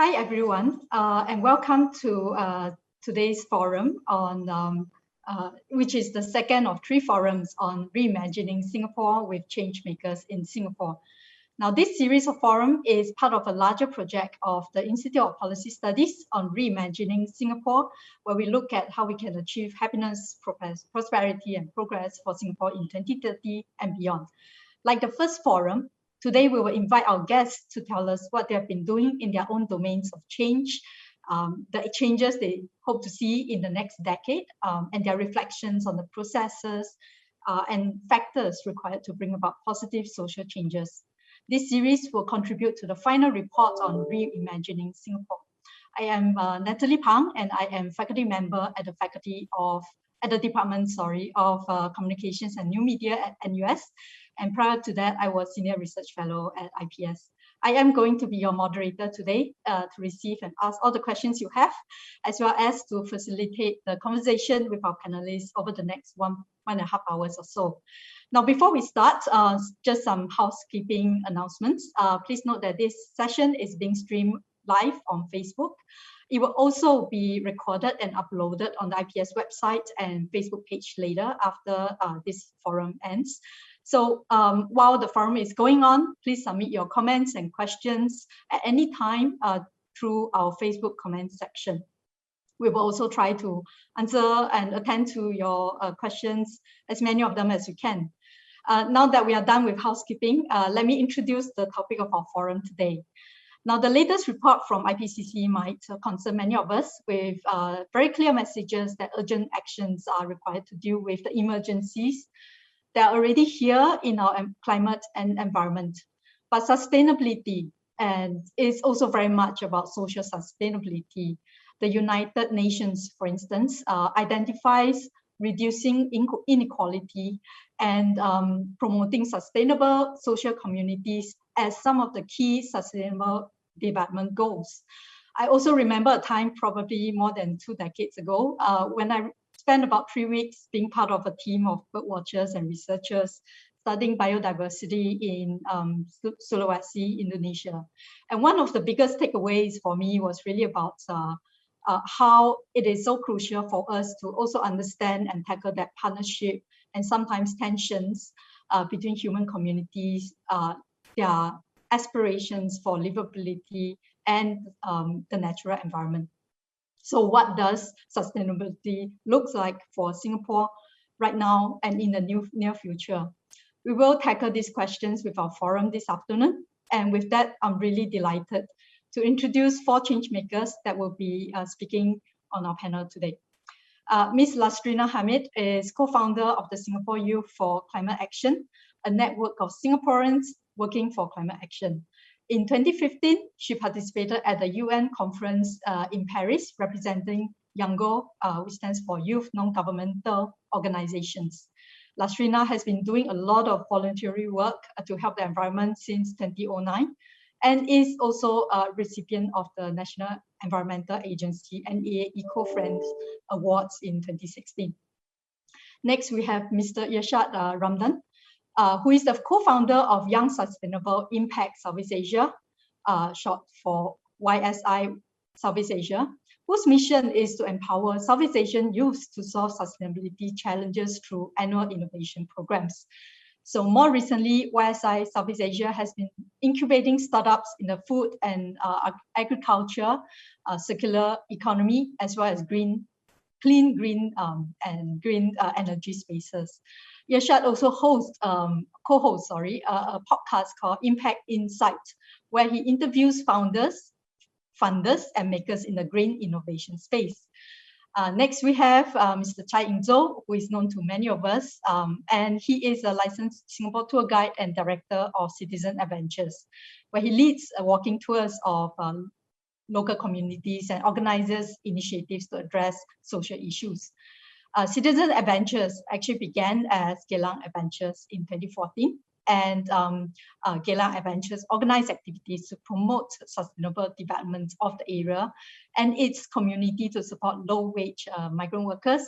Hi everyone, and welcome to today's forum on which is the second of 3 forums on reimagining Singapore with changemakers in Singapore. Now, this series of forum is part of a larger project of the Institute of Policy Studies on reimagining Singapore, where we look at how we can achieve happiness, prosperity, and progress for Singapore in 2030 and beyond. Like the first forum, today we will invite our guests to tell us what they have been doing in their own domains of change, the changes they hope to see in the next decade, and their reflections on the processes and factors required to bring about positive social changes. This series will contribute to the final report on reimagining Singapore. I am Natalie Pang, and I am faculty member at the Department of Communications and New Media at NUS. And prior to that, I was Senior Research Fellow at IPS. I am going to be your moderator today to receive and ask all the questions you have, as well as to facilitate the conversation with our panelists over the next one and a half hours or so. Now, before we start, just some housekeeping announcements. Please note that this session is being streamed live on Facebook. It will also be recorded and uploaded on the IPS website and Facebook page later after this forum ends. So while the forum is going on, please submit your comments and questions at any time through our Facebook comment section. We will also try to answer and attend to your questions, as many of them as we can. Now that we are done with housekeeping, let me introduce the topic of our forum today. Now, the latest report from IPCC might concern many of us with very clear messages that urgent actions are required to deal with the emergencies that are already here in our climate and environment. But sustainability is also very much about social sustainability. The United Nations, for instance, identifies reducing inequality and promoting sustainable social communities as some of the key sustainable development goals. I also remember a time, probably more than 2 decades ago, when I spent about 3 weeks being part of a team of bird watchers and researchers studying biodiversity in Sulawesi, Indonesia. And one of the biggest takeaways for me was really about how it is so crucial for us to also understand and tackle that partnership and sometimes tensions between human communities, their aspirations for livability and the natural environment. So what does sustainability look like for Singapore right now and in the near future? We will tackle these questions with our forum this afternoon. And with that, I'm really delighted to introduce 4 changemakers that will be speaking on our panel today. Ms. Lasrina Hamid is co-founder of the Singapore Youth for Climate Action, a network of Singaporeans working for climate action. In 2015, she participated at the UN conference in Paris, representing YOUNGO, which stands for Youth Non-Governmental Organizations. Lasrina has been doing a lot of voluntary work to help the environment since 2009, and is also a recipient of the National Environmental Agency NEA Eco-Friends Awards in 2016. Next, we have Mr. Irshad Ramdan, who is the co-founder of Young Sustainable Impact Southeast Asia, short for YSI Southeast Asia, whose mission is to empower Southeast Asian youth to solve sustainability challenges through annual innovation programs. So more recently, YSI Southeast Asia has been incubating startups in the food and agriculture, circular economy, as well as clean green energy spaces. Irshad also co-hosts a podcast called Impact Insight, where he interviews founders, funders, and makers in the green innovation space. Next, we have Mr. Chai Ingzo, who is known to many of us, and he is a licensed Singapore tour guide and director of Citizen Adventures, where he leads walking tours of local communities and organizes initiatives to address social issues. Citizen Adventures actually began as Geylang Adventures in 2014, and Geylang Adventures organized activities to promote sustainable development of the area and its community to support low-wage migrant workers.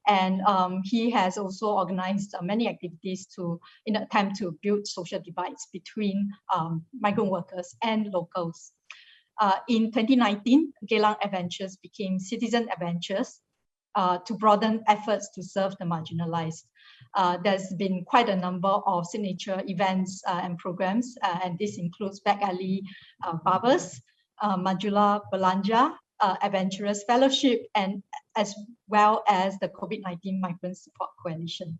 And he has also organized many activities in an attempt to build social divides between migrant workers and locals. In 2019, Geylang Adventures became Citizen Adventures to broaden efforts to serve the marginalized. There's been quite a number of signature events and programs, and this includes Back Alley Barbers, Majula Belanja, Adventurous Fellowship, and as well as the COVID-19 Migrant Support Coalition.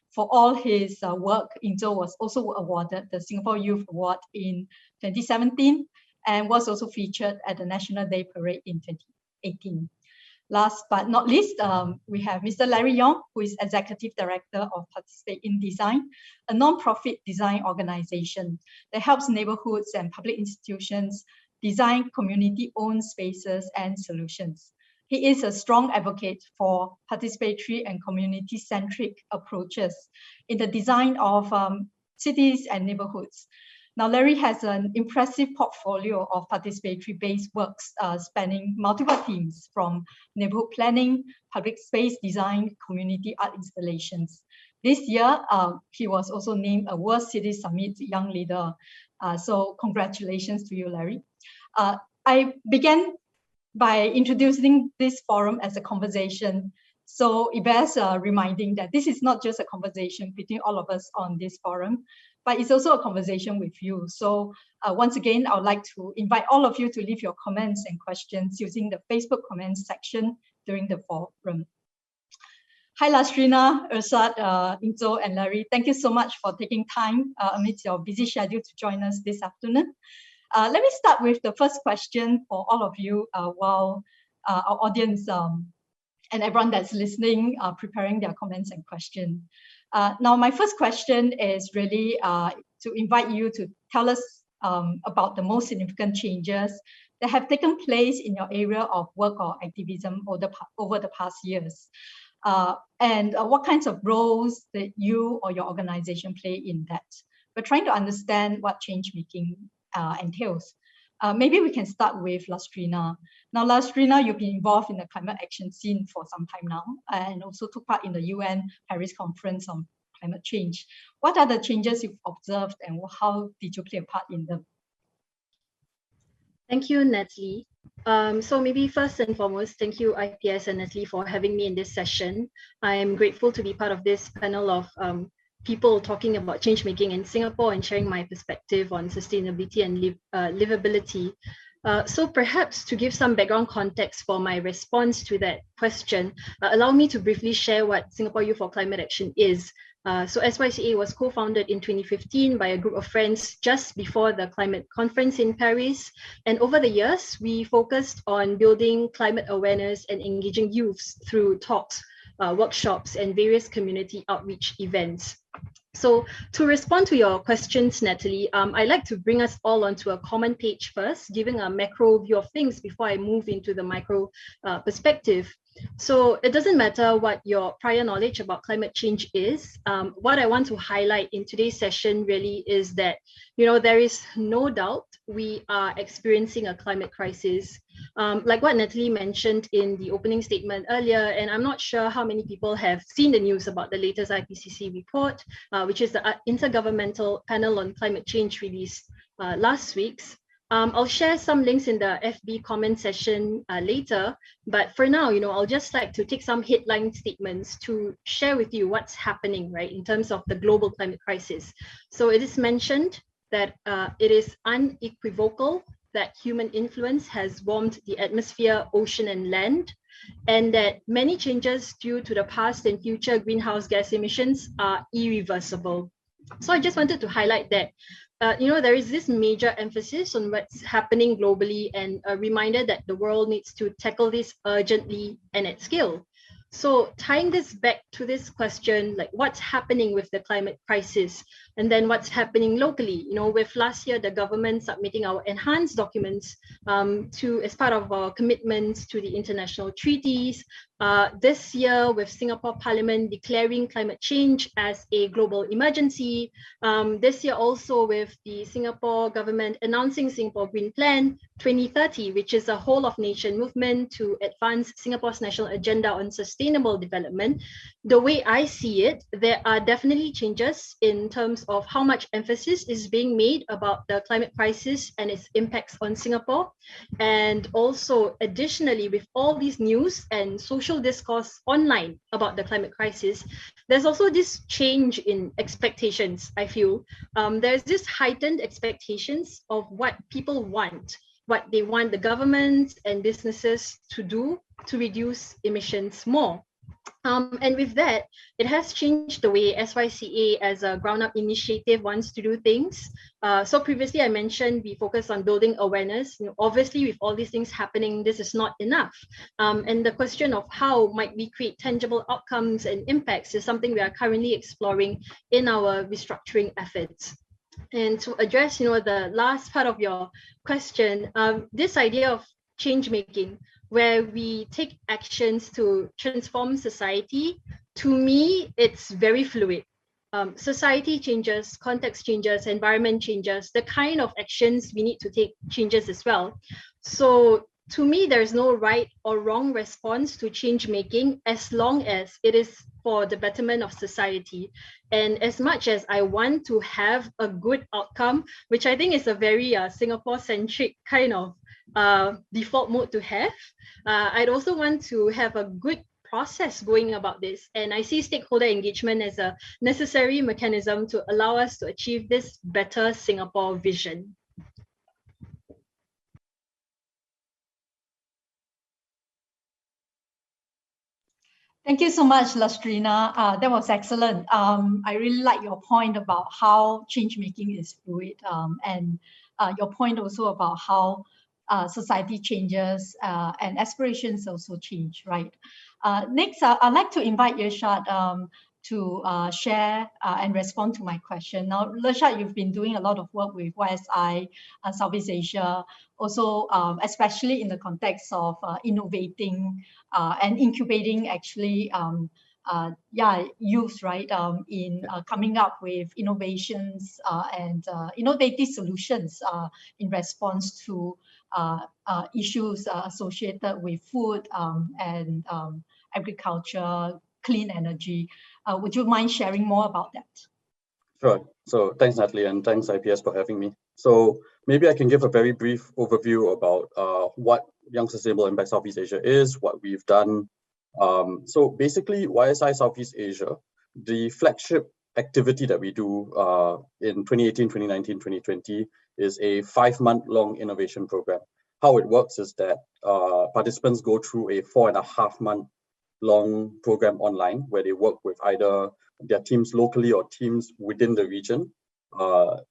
For all his work, Inzo was also awarded the Singapore Youth Award in 2017 and was also featured at the National Day Parade in 2018. Last but not least, we have Mr. Larry Yong, who is Executive Director of Participate in Design, a non-profit design organization that helps neighborhoods and public institutions design community-owned spaces and solutions. He is a strong advocate for participatory and community-centric approaches in the design of cities and neighborhoods. Now, Larry has an impressive portfolio of participatory-based works spanning multiple themes from neighborhood planning, public space design, community art installations. This year, he was also named a World City Summit Young Leader. So congratulations to you, Larry. I began by introducing this forum as a conversation. So it bears reminding that this is not just a conversation between all of us on this forum, but it's also a conversation with you. So once again, I would like to invite all of you to leave your comments and questions using the Facebook comments section during the forum. Hi, Lastrina, Ursad, Inzo, and Larry. Thank you so much for taking time amidst your busy schedule to join us this afternoon. Let me start with the first question for all of you while our audience and everyone that's listening are preparing their comments and questions. Now, my first question is really to invite you to tell us about the most significant changes that have taken place in your area of work or activism over the past years. And what kinds of roles that you or your organization play in that. We're trying to understand what change making entails. Maybe we can start with Lastrina. Now, Lastrina, you've been involved in the climate action scene for some time now, and also took part in the UN Paris Conference on Climate Change. What are the changes you've observed, and how did you play a part in them? Thank you, Natalie. So maybe first and foremost, thank you, IPS and Natalie, for having me in this session. I'm grateful to be part of this panel of people talking about change making in Singapore and sharing my perspective on sustainability and livability. So perhaps to give some background context for my response to that question, allow me to briefly share what Singapore Youth for Climate Action is. So SYCA was co-founded in 2015 by a group of friends just before the climate conference in Paris. And over the years, we focused on building climate awareness and engaging youths through talks, workshops, and various community outreach events. So to respond to your questions, Natalie, I'd like to bring us all onto a common page first, giving a macro view of things before I move into the micro perspective. So it doesn't matter what your prior knowledge about climate change is. What I want to highlight in today's session really is that, there is no doubt we are experiencing a climate crisis. Like what Natalie mentioned in the opening statement earlier, and I'm not sure how many people have seen the news about the latest IPCC report, which is the Intergovernmental Panel on Climate Change released last week. I'll share some links in the FB comment session later, but for now, I'll just like to take some headline statements to share with you what's happening, right, in terms of the global climate crisis. So it is mentioned that it is unequivocal that human influence has warmed the atmosphere, ocean, and land, and that many changes due to the past and future greenhouse gas emissions are irreversible. So I just wanted to highlight that there is this major emphasis on what's happening globally and a reminder that the world needs to tackle this urgently and at scale. So tying this back to this question, like what's happening with the climate crisis and then what's happening locally, with last year, the government submitting our enhanced documents as part of our commitments to the international treaties, This year, with Singapore Parliament declaring climate change as a global emergency. This year also with the Singapore government announcing Singapore Green Plan 2030, which is a whole of nation movement to advance Singapore's national agenda on sustainable development. The way I see it, there are definitely changes in terms of how much emphasis is being made about the climate crisis and its impacts on Singapore. And also, additionally, with all these news and social discourse online about the climate crisis, there's also this change in expectations, I feel. There's this heightened expectations of what people want, what they want the governments and businesses to do to reduce emissions more. And with that, it has changed the way SYCA as a ground-up initiative wants to do things. So previously I mentioned we focus on building awareness. Obviously, with all these things happening, this is not enough. And the question of how might we create tangible outcomes and impacts is something we are currently exploring in our restructuring efforts. And to address, the last part of your question, this idea of change making, where we take actions to transform society, to me, it's very fluid. Society changes, context changes, environment changes, the kind of actions we need to take changes as well. So to me, there's no right or wrong response to change making as long as it is for the betterment of society. And as much as I want to have a good outcome, which I think is a very Singapore-centric kind of default mode to have, I'd also want to have a good process going about this. And I see stakeholder engagement as a necessary mechanism to allow us to achieve this better Singapore vision. Thank you so much, Lastrina. That was excellent. I really like your point about how change making is fluid, and your point also about how society changes and aspirations also change, right? Next, I'd like to invite Irshad to share and respond to my question. Now, Irshad, you've been doing a lot of work with YSI, Southeast Asia, also especially in the context of innovating and incubating actually youth, right, in coming up with innovations and innovative solutions in response to issues associated with food and agriculture, clean energy. Would you mind sharing more about that? Sure. So thanks, Natalie, and thanks, IPS, for having me. So maybe I can give a very brief overview about what Young Sustainable Impact Southeast Asia is, what we've done. So basically, YSI Southeast Asia, the flagship activity that we do in 2018, 2019, 2020 is a 5-month-long innovation program. How it works is that participants go through a 4.5-month-long program online where they work with either their teams locally or teams within the region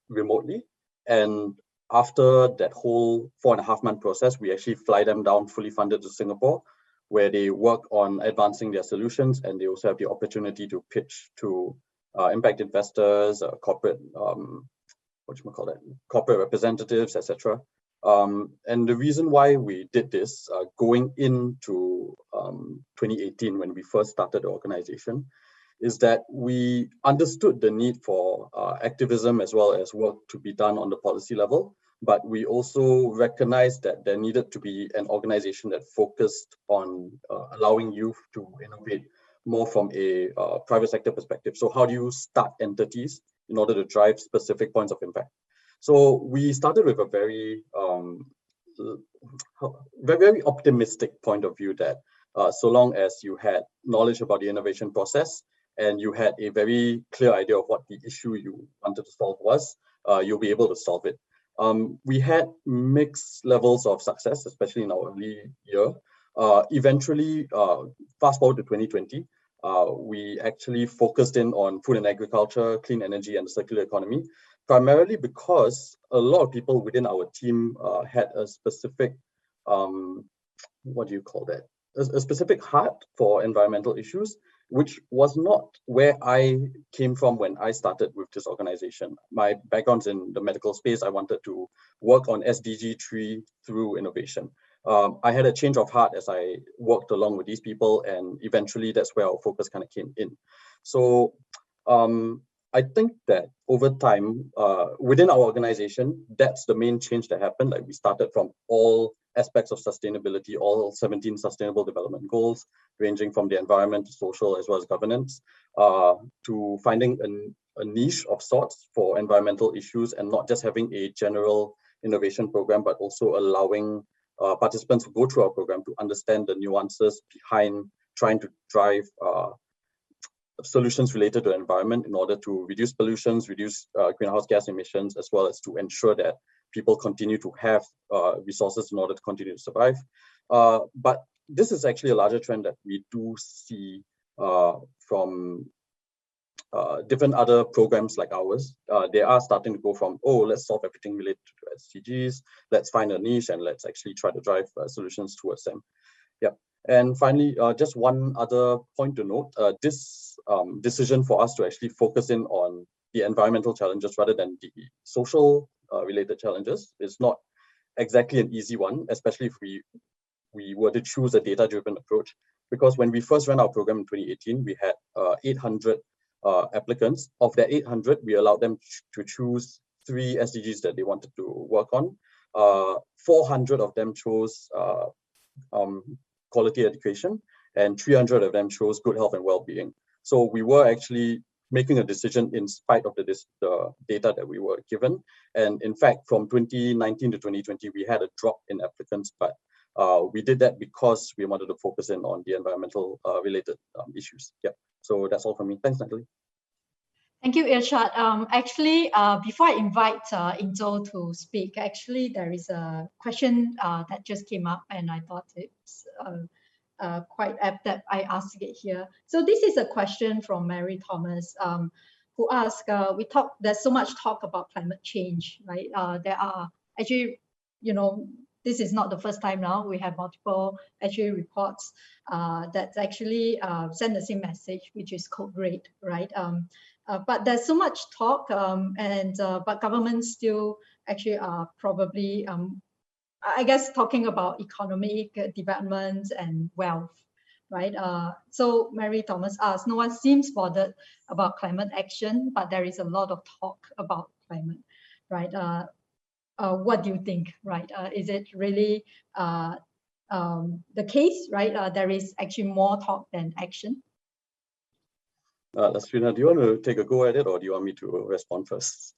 remotely. And after that whole 4.5-month process, we actually fly them down fully funded to Singapore, where they work on advancing their solutions, and they also have the opportunity to pitch to impact investors, corporate corporate representatives, etc. And the reason why we did this going into 2018, when we first started the organization, is that we understood the need for activism as well as work to be done on the policy level. But we also recognized that there needed to be an organization that focused on allowing youth to innovate more from a private sector perspective. So how do you start entities in order to drive specific points of impact? So we started with a very optimistic point of view that so long as you had knowledge about the innovation process and you had a very clear idea of what the issue you wanted to solve was, you'll be able to solve it. We had mixed levels of success, especially in our early year. Eventually, fast forward to 2020, we actually focused in on food and agriculture, clean energy, and the circular economy, primarily because a lot of people within our team had a specific, a specific heart for environmental issues, which was not where I came from when I started with this organization. My background's in the medical space. I wanted to work on SDG 3 through innovation. I had a change of heart as I worked along with these people, and eventually that's where our focus kind of came in. So I think that over time, within our organization, that's the main change that happened. Like we started from all aspects of sustainability, all 17 sustainable development goals, ranging from the environment to social as well as governance, to finding a niche of sorts for environmental issues, and not just having a general innovation program, but also allowing participants who go through our program to understand the nuances behind trying to drive solutions related to the environment in order to reduce pollutions, reduce greenhouse gas emissions, as well as to ensure that people continue to have resources in order to continue to survive. But this is actually a larger trend that we do see from different other programs like ours. They are starting to go from, oh, let's solve everything related to SDGs, let's find a niche and let's actually try to drive solutions towards them. Yeah. And finally, just one other point to note, this decision for us to actually focus in on the environmental challenges rather than the social related challenges is not exactly an easy one, especially if we were to choose a data-driven approach. Because when we first ran our program in 2018, we had 800 applicants. Of the 800, we allowed them to choose 3 SDGs that they wanted to work on. 400 of them chose quality education, and 300 of them chose good health and well-being. So we were actually making a decision in spite of the data that we were given. And in fact, from 2019 to 2020, we had a drop in applicants, but we did that because we wanted to focus in on the environmental related issues. Yeah, so that's all from me. Thanks, Natalie. Thank you, Irshad. Actually, before I invite Inzo to speak, actually, there is a question that just came up, and I thought it's quite apt that I ask it here. So this is a question from Mary Thomas, who asked, there's so much talk about climate change, right? There are actually, this is not the first time now. We have multiple actually reports that actually send the same message, which is code red, right? But there's so much talk, but governments still actually are probably, I guess, talking about economic development and wealth, right? So Mary Thomas asks, no one seems bothered about climate action, but there is a lot of talk about climate, right? What do you think, right? Is it really the case, right? There is actually more talk than action. Lasrina, do you want to take a go at it, or do you want me to respond first?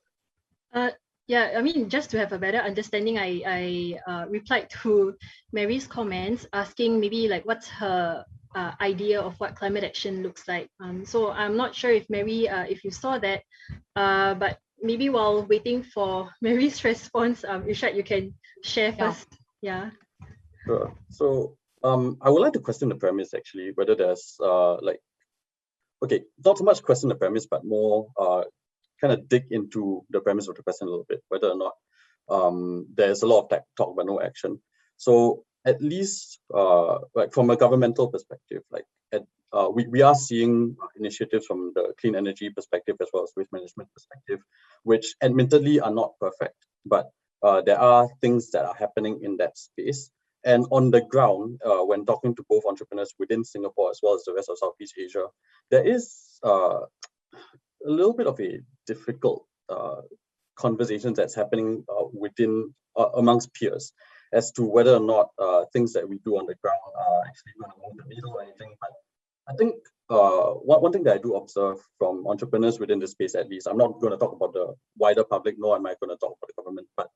Yeah, I mean, just to have a better understanding, I replied to Mary's comments asking maybe like what's her idea of what climate action looks like. So I'm not sure if Mary, if you saw that, but maybe while waiting for Mary's response, Irshad, you can share first. Yeah. Sure. So I would like to question the premise actually, whether there's okay, not so much question the premise, but more kind of dig into the premise of the question a little bit, whether or not there's a lot of talk but no action. So at least like from a governmental perspective, like we are seeing initiatives from the clean energy perspective as well as waste management perspective, which admittedly are not perfect, but there are things that are happening in that space. And on the ground, when talking to both entrepreneurs within Singapore as well as the rest of Southeast Asia, there is a little bit of a difficult conversation that's happening within amongst peers as to whether or not things that we do on the ground are actually going to move the needle or anything. But I think one thing that I do observe from entrepreneurs within this space, at least, I'm not going to talk about the wider public, nor am I going to talk about the government, but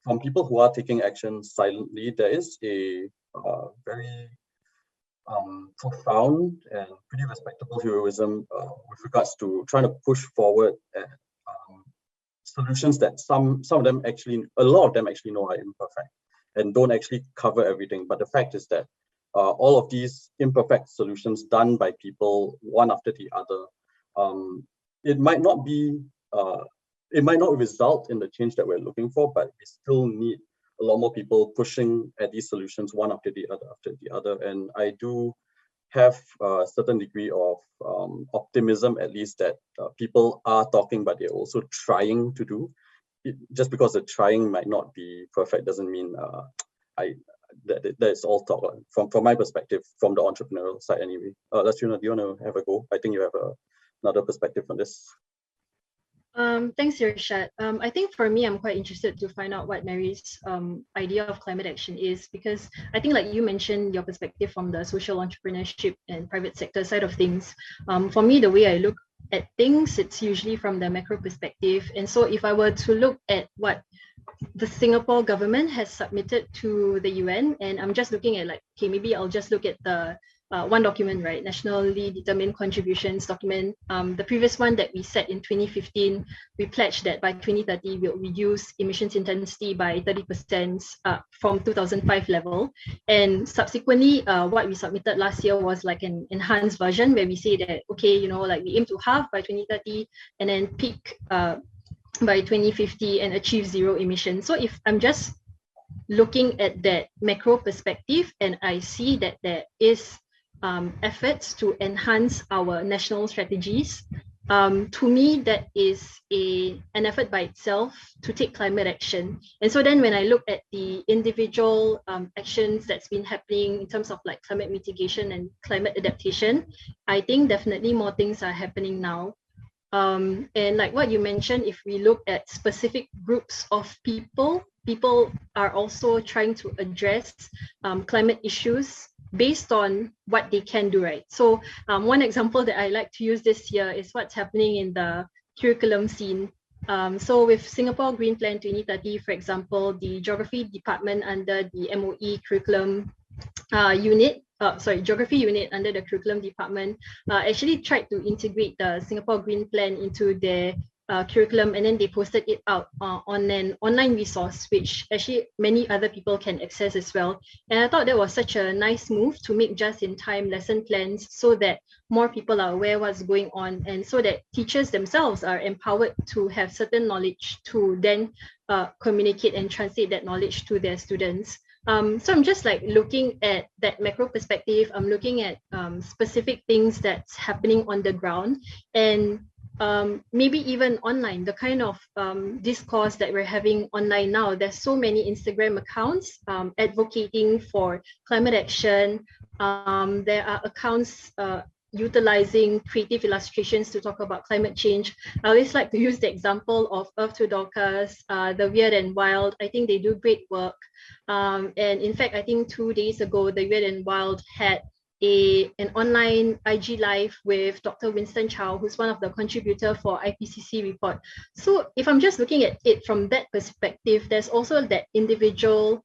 from people who are taking action silently, there is a very profound and pretty respectable heroism with regards to trying to push forward solutions that some of them actually, a lot of them actually know are imperfect and don't actually cover everything. But the fact is that all of these imperfect solutions done by people one after the other, it might not be it might not result in the change that we're looking for, but we still need a lot more people pushing at these solutions one after the other. And I do have a certain degree of optimism, at least, that people are talking, but they're also trying to do. Just because the trying might not be perfect doesn't mean that is all talk from my perspective, from the entrepreneurial side anyway. Lastrina, do you want to have a go? I think you have another perspective on this. Thanks, Irshad. I think for me, I'm quite interested to find out what Mary's idea of climate action is, because I think, like you mentioned, your perspective from the social entrepreneurship and private sector side of things. For me, the way I look at things, it's usually from the macro perspective. And so if I were to look at what the Singapore government has submitted to the UN, and I'm just looking at like, okay, maybe I'll just look at the one document, right? Nationally determined contributions document. The previous one that we set in 2015, we pledged that by 2030, we'll reduce emissions intensity by 30% from 2005 level. And subsequently, what we submitted last year was like an enhanced version where we say that, okay, you know, like we aim to halve by 2030 and then peak by 2050 and achieve zero emissions. So if I'm just looking at that macro perspective and I see that there is efforts to enhance our national strategies, to me that is an effort by itself to take climate action. And so then when I look at the individual actions that's been happening in terms of like climate mitigation and climate adaptation, I think definitely more things are happening now. And like what you mentioned, if we look at specific groups of people are also trying to address climate issues based on what they can do, right? So one example that I like to use this year is what's happening in the curriculum scene. So with Singapore Green Plan 2030, for example, the geography department under the MOE curriculum geography unit under the curriculum department actually tried to integrate the Singapore Green Plan into their curriculum, and then they posted it out on an online resource, which actually many other people can access as well. And I thought that was such a nice move to make just-in-time lesson plans so that more people are aware what's going on, and so that teachers themselves are empowered to have certain knowledge to then communicate and translate that knowledge to their students. So I'm just like looking at that macro perspective. I'm looking at specific things that's happening on the ground, and maybe even online, the kind of discourse that we're having online now. There's so many Instagram accounts advocating for climate action. There are accounts utilizing creative illustrations to talk about climate change. I always like to use the example of Earth to Dorcas, the Weird and Wild. I think they do great work. And in fact, I think 2 days ago, the Weird and Wild had an online IG live with Dr. Winston Chow, who's one of the contributors for IPCC report. So if I'm just looking at it from that perspective, there's also that individual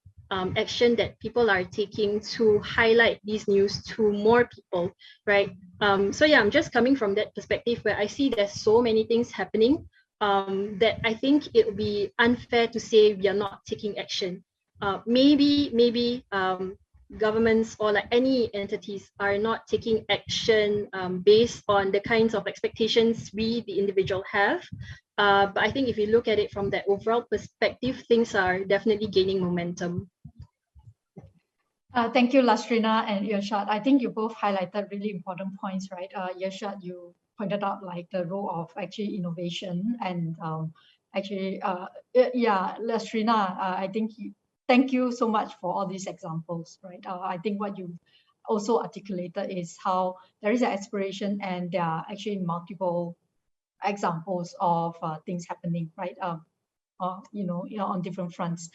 action that people are taking to highlight these news to more people, right? So yeah, I'm just coming from that perspective where I see there's so many things happening that I think it would be unfair to say we are not taking action. Maybe governments or like any entities are not taking action based on the kinds of expectations we, the individual, have. But I think if you look at it from that overall perspective, things are definitely gaining momentum. Thank you, Lastrina and Irshad. I think you both highlighted really important points, right? Irshad, you pointed out like the role of actually innovation, and Lastrina, I think thank you so much for all these examples, right? I think what you also articulated is how there is an aspiration and there are actually multiple examples of things happening, right? On different fronts.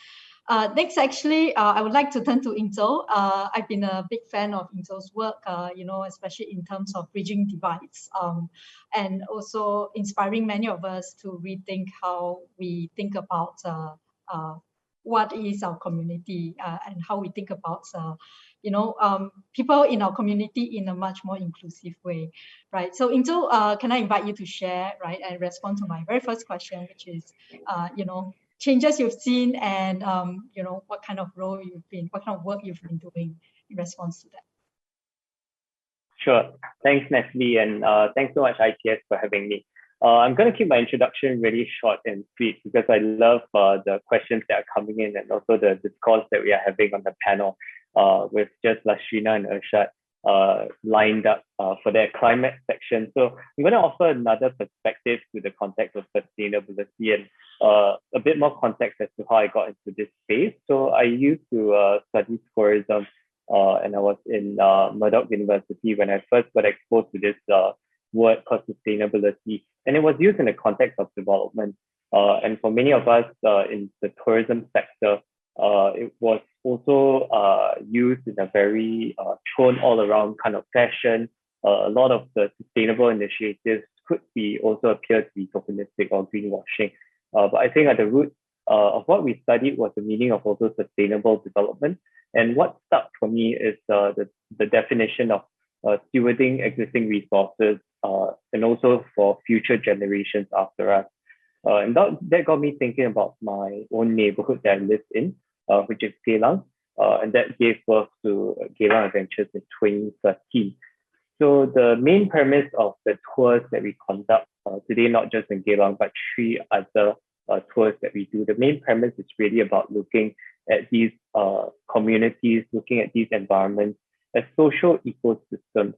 Next, actually, I would like to turn to Intel. I've been a big fan of Intel's work, especially in terms of bridging divides, and also inspiring many of us to rethink how we think about what is our community and how we think about people in our community in a much more inclusive way, right? So Intel, can I invite you to share, right, and respond to my very first question, which is, changes you've seen and, what kind of work you've been doing in response to that. Sure. Thanks, Nestle, and thanks so much, IPS, for having me. I'm going to keep my introduction really short and sweet because I love the questions that are coming in and also the discourse that we are having on the panel with just Lastrina and Irshad. lined up for their climate section. So I'm going to offer another perspective to the context of sustainability and a bit more context as to how I got into this space. So I used to study tourism, and I was in Murdoch University when I first got exposed to this word called sustainability, and it was used in the context of development. And for many of us in the tourism sector, it was also used in a very thrown all around kind of fashion. A lot of the sustainable initiatives could be also appear to be tokenistic or greenwashing. But I think at the root of what we studied was the meaning of also sustainable development. And what stuck for me is the definition of stewarding existing resources and also for future generations after us. And that got me thinking about my own neighborhood that I live in, which is Geylang, and that gave birth to Geylang Adventures in 2013. So the main premise of the tours that we conduct today, not just in Geylang, but 3 other tours that we do, the main premise is really about looking at these communities, looking at these environments as social ecosystems.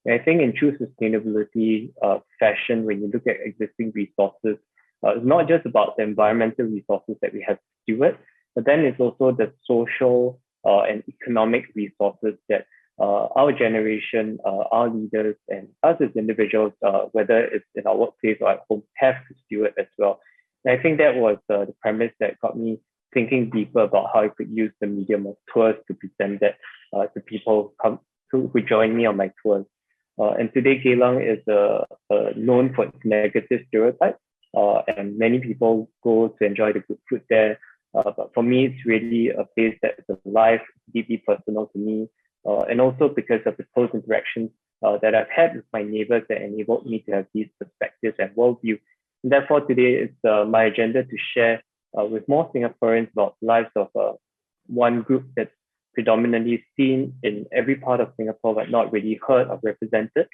And I think in true sustainability fashion, when you look at existing resources, it's not just about the environmental resources that we have to steward, but then it's also the social and economic resources that our generation, our leaders, and us as individuals, whether it's in our workplace or at home, have to steward as well. And I think that was the premise that got me thinking deeper about how I could use the medium of tours to present that to people who join me on my tours. And today, Geylang is known for its negative stereotype, and many people go to enjoy the good food there. But for me, it's really a place that is alive, deeply personal to me, and also because of the close interactions that I've had with my neighbors that enabled me to have these perspectives and worldview. And therefore, today it's my agenda to share with more Singaporeans about the lives of one group that's predominantly seen in every part of Singapore, but not really heard or represented,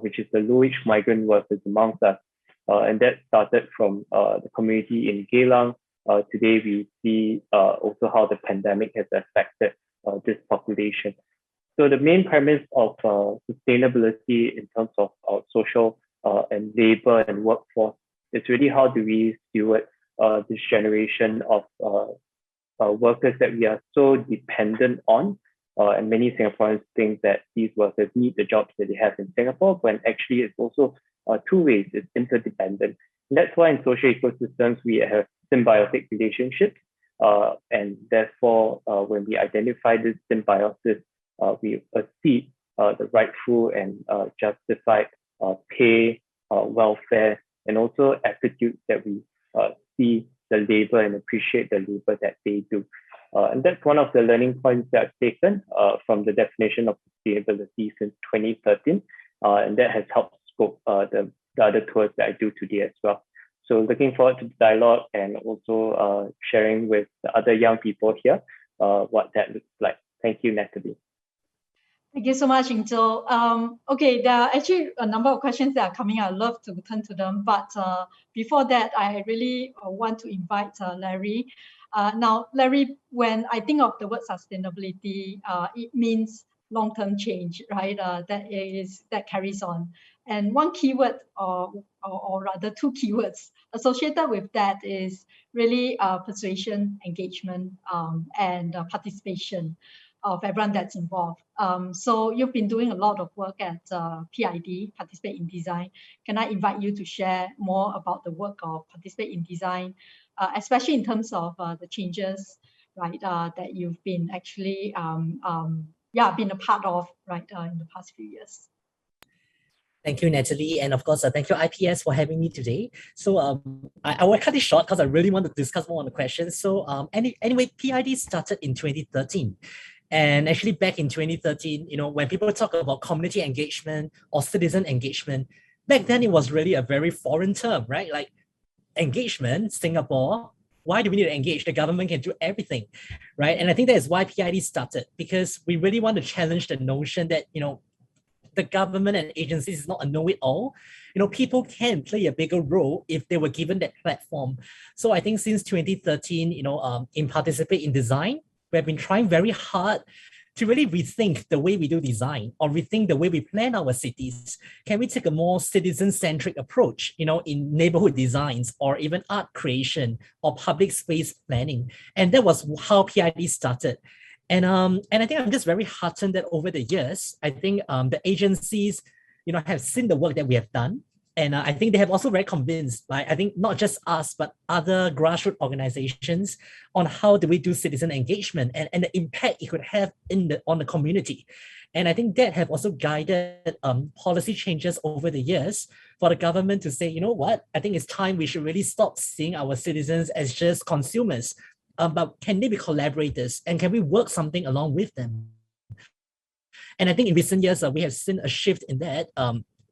which is the low-wage migrant workers amongst us. And that started from the community in Geylang. Today, we see also how the pandemic has affected this population. So the main premise of sustainability in terms of social and labor and workforce is really how do we steward this generation of workers that we are so dependent on. And many Singaporeans think that these workers need the jobs that they have in Singapore, when actually it's also 2 ways, it's interdependent. And that's why in social ecosystems, we have symbiotic relationships. And therefore, when we identify this symbiosis, we accede the rightful and justified pay, welfare, and also attitudes that we see the labor and appreciate the labor that they do. And that's one of the learning points that I've taken from the definition of sustainability since 2013. And that has helped scope the other tours that I do today as well. So looking forward to the dialogue and also sharing with the other young people here what that looks like. Thank you, Natalie. Thank you so much, Ingzhou. Okay, there are actually a number of questions that are coming. I'd love to turn to them. But before that, I really want to invite Larry. Now, Larry, when I think of the word sustainability, it means long-term change, right? That carries on. And one keyword, or rather 2 keywords associated with that is really persuasion, engagement, and participation of everyone that's involved. So you've been doing a lot of work at PID, Participate in Design. Can I invite you to share more about the work of Participate in Design, especially in terms of the changes, right, that you've been actually been a part of, right, in the past few years? Thank you, Natalie. And of course, thank you, IPS, for having me today. So I will cut it short because I really want to discuss more on the questions. So anyway, PID started in 2013. And actually back in 2013, when people talk about community engagement or citizen engagement, back then it was really a very foreign term, right? Like engagement, Singapore, why do we need to engage? The government can do everything, right? And I think that is why PID started, because we really want to challenge the notion that, the government and agencies is not a know-it-all. People can play a bigger role if they were given that platform. So I think since 2013, in Participate in Design, we have been trying very hard to really rethink the way we do design or rethink the way we plan our cities? Can we take a more citizen-centric approach, in neighborhood designs or even art creation or public space planning? And that was how PID started. And I think I'm just very heartened that over the years, I think the agencies, have seen the work that we have done. And I think they have also very convinced, I think not just us, but other grassroots organizations on how do we do citizen engagement and the impact it could have on the community. And I think that have also guided policy changes over the years for the government to say, what, I think it's time we should really stop seeing our citizens as just consumers, but can they be collaborators and can we work something along with them? And I think in recent years, we have seen a shift in that,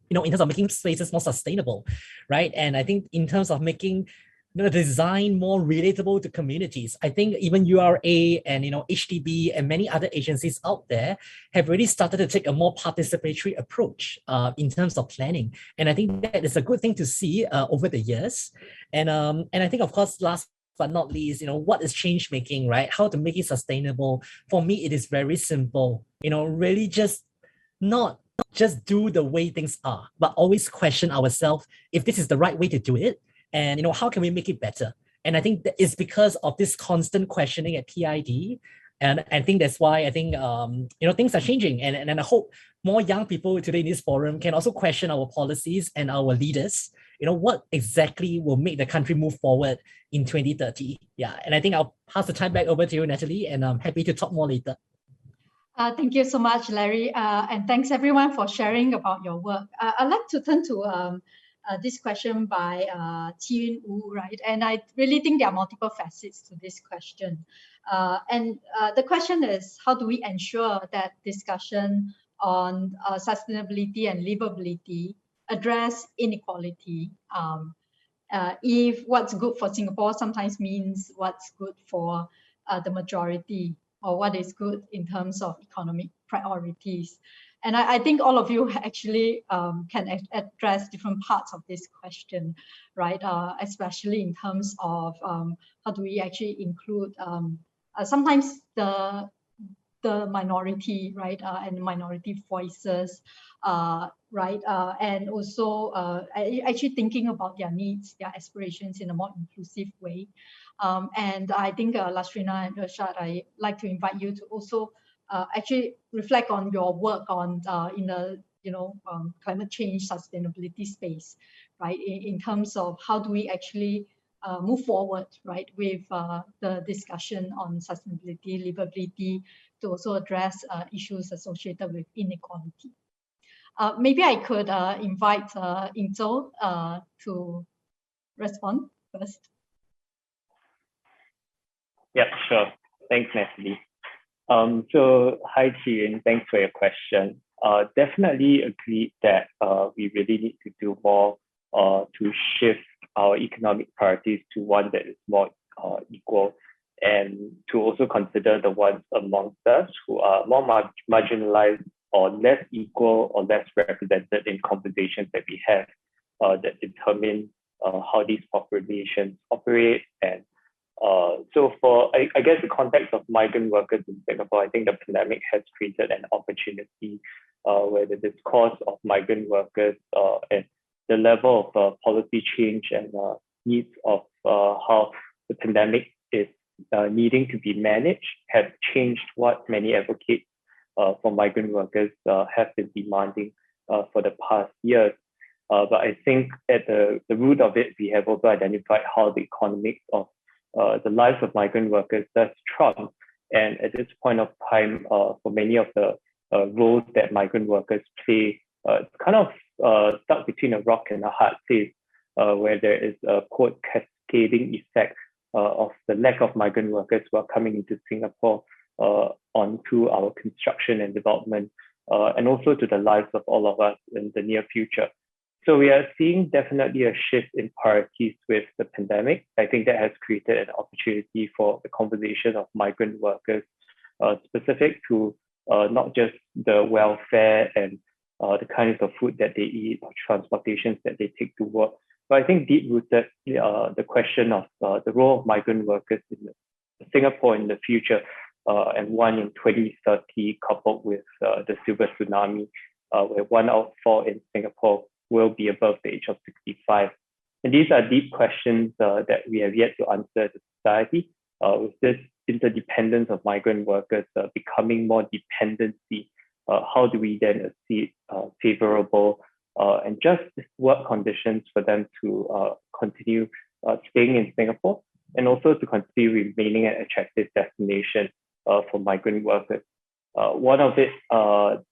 in terms of making spaces more sustainable, right? And I think in terms of making the design more relatable to communities, I think even URA and HDB and many other agencies out there have really started to take a more participatory approach in terms of planning. And I think that is a good thing to see over the years. And I think, of course, last but not least, what is change making, right? How to make it sustainable? For me, it is very simple, really just not just do the way things are, but always question ourselves if this is the right way to do it. And, how can we make it better? And I think that is because of this constant questioning at PID. And I think that's why I think, things are changing. And I hope more young people today in this forum can also question our policies and our leaders. What exactly will make the country move forward in 2030? Yeah, and I think I'll pass the time back over to you, Natalie, and I'm happy to talk more later. Thank you so much, Larry. And thanks everyone for sharing about your work. I'd like to turn to this question by Qin Wu, right? And I really think there are multiple facets to this question. And the question is, how do we ensure that discussion on sustainability and livability address inequality? If what's good for Singapore sometimes means what's good for the majority, or what is good in terms of economic priorities. And I think all of you actually can address different parts of this question, right? Especially in terms of how do we actually include sometimes the minority, right? And minority voices, right? And also actually thinking about their needs, their aspirations in a more inclusive way. And I think Lasrina and Irshad, I'd like to invite you to also actually reflect on your work on in the climate change sustainability space, right? In terms of how do we actually move forward, right, with the discussion on sustainability, livability, to also address issues associated with inequality. Maybe I could invite Inzo to respond first. Yeah, sure. Thanks, Natalie. So hi, Qin, thanks for your question. Definitely agree that we really need to do more to shift our economic priorities to one that is more equal, and to also consider the ones amongst us who are more marginalized or less equal or less represented in conversations that we have that determine how these populations operate. And so for, I guess, the context of migrant workers in Singapore, I think the pandemic has created an opportunity where the discourse of migrant workers and the level of policy change and needs of how the pandemic is needing to be managed have changed what many advocates for migrant workers have been demanding for the past years. But I think at the root of it, we have also identified how the economics of the lives of migrant workers does trump. And at this point of time, for many of the roles that migrant workers play, it's kind of stuck between a rock and a hard place, where there is a quote cascading effect of the lack of migrant workers who are coming into Singapore onto our construction and development, and also to the lives of all of us in the near future. So we are seeing definitely a shift in priorities with the pandemic. I think that has created an opportunity for the conversation of migrant workers, specific to not just the welfare and the kinds of food that they eat or transportations that they take to work, but I think deep-rooted the question of the role of migrant workers in Singapore in the future. and one in 2030, coupled with the silver tsunami, where 1 out of 4 in Singapore will be above the age of 65. And these are deep questions that we have yet to answer as a society. With this interdependence of migrant workers becoming more dependency, how do we then achieve favorable and just work conditions for them to continue staying in Singapore, and also to continue remaining an attractive destination for migrant workers? One of the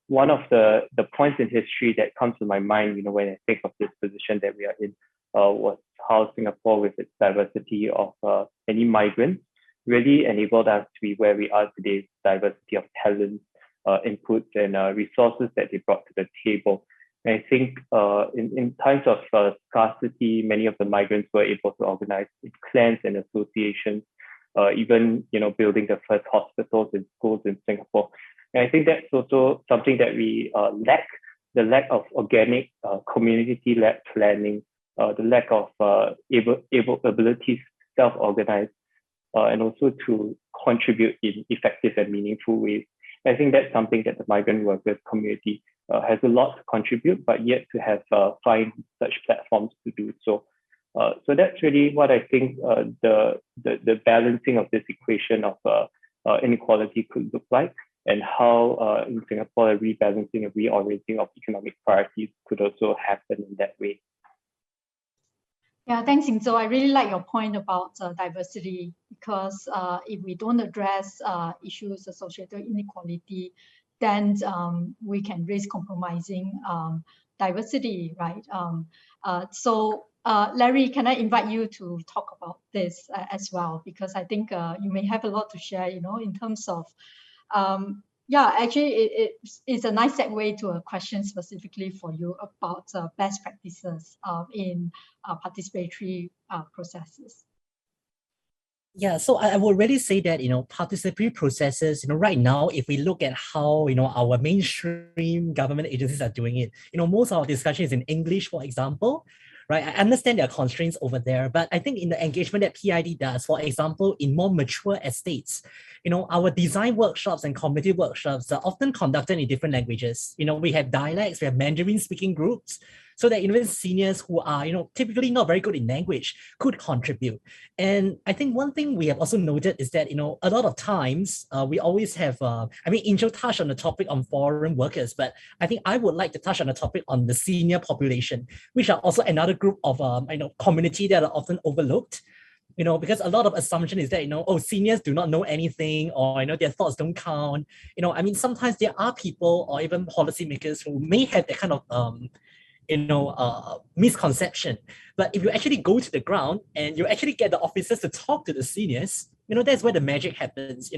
points in history that comes to my mind, when I think of this position that we are in, was how Singapore, with its diversity of many migrants, really enabled us to be where we are today. Diversity of talents, inputs, and resources that they brought to the table. And I think in times of scarcity, many of the migrants were able to organize clans and associations, even building the first hospitals and schools in Singapore. And I think that's also something that we lack: the lack of organic community-led planning, the lack of ability to self-organize, and also to contribute in effective and meaningful ways. I think that's something that the migrant workers community has a lot to contribute, but yet to have find such platforms to do so. So that's really what I think the balancing of this equation of inequality could look like, and how in Singapore a rebalancing and reorienting of economic priorities could also happen in that way. Yeah, thanks, Ingzo. I really like your point about diversity, because if we don't address issues associated with inequality, then we can risk compromising diversity, right? So Larry, can I invite you to talk about this as well? Because I think you may have a lot to share, in terms of, yeah, actually it's a nice segue to a question specifically for you about best practices in participatory processes. Yeah, so I would really say that, participatory processes, right now, if we look at how, our mainstream government agencies are doing it, most of our discussion is in English, for example, right? I understand there are constraints over there, but I think in the engagement that PID does, for example, in more mature estates, our design workshops and community workshops are often conducted in different languages. We have dialects, we have Mandarin speaking groups, so that even seniors who are, typically not very good in language could contribute. And I think one thing we have also noted is that, a lot of times we always have, Injo touched on the topic on foreign workers, but I think I would like to touch on the topic on the senior population, which are also another group of, community that are often overlooked. Because a lot of assumption is that, seniors do not know anything, or, their thoughts don't count. Sometimes there are people or even policymakers who may have that kind of, misconception. But if you actually go to the ground and you actually get the officers to talk to the seniors, that's where the magic happens.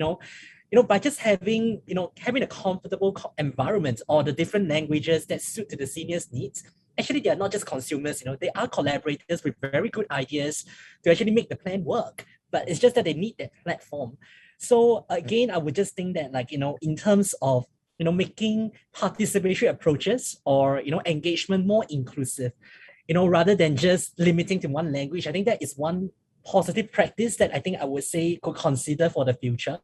By just having a comfortable environment, or the different languages that suit to the seniors' needs. Actually, they are not just consumers, they are collaborators with very good ideas to actually make the plan work. But it's just that they need that platform. So again, I would just think that, in terms of making participatory approaches or engagement more inclusive, rather than just limiting to one language, I think that is one positive practice that I think I would say could consider for the future.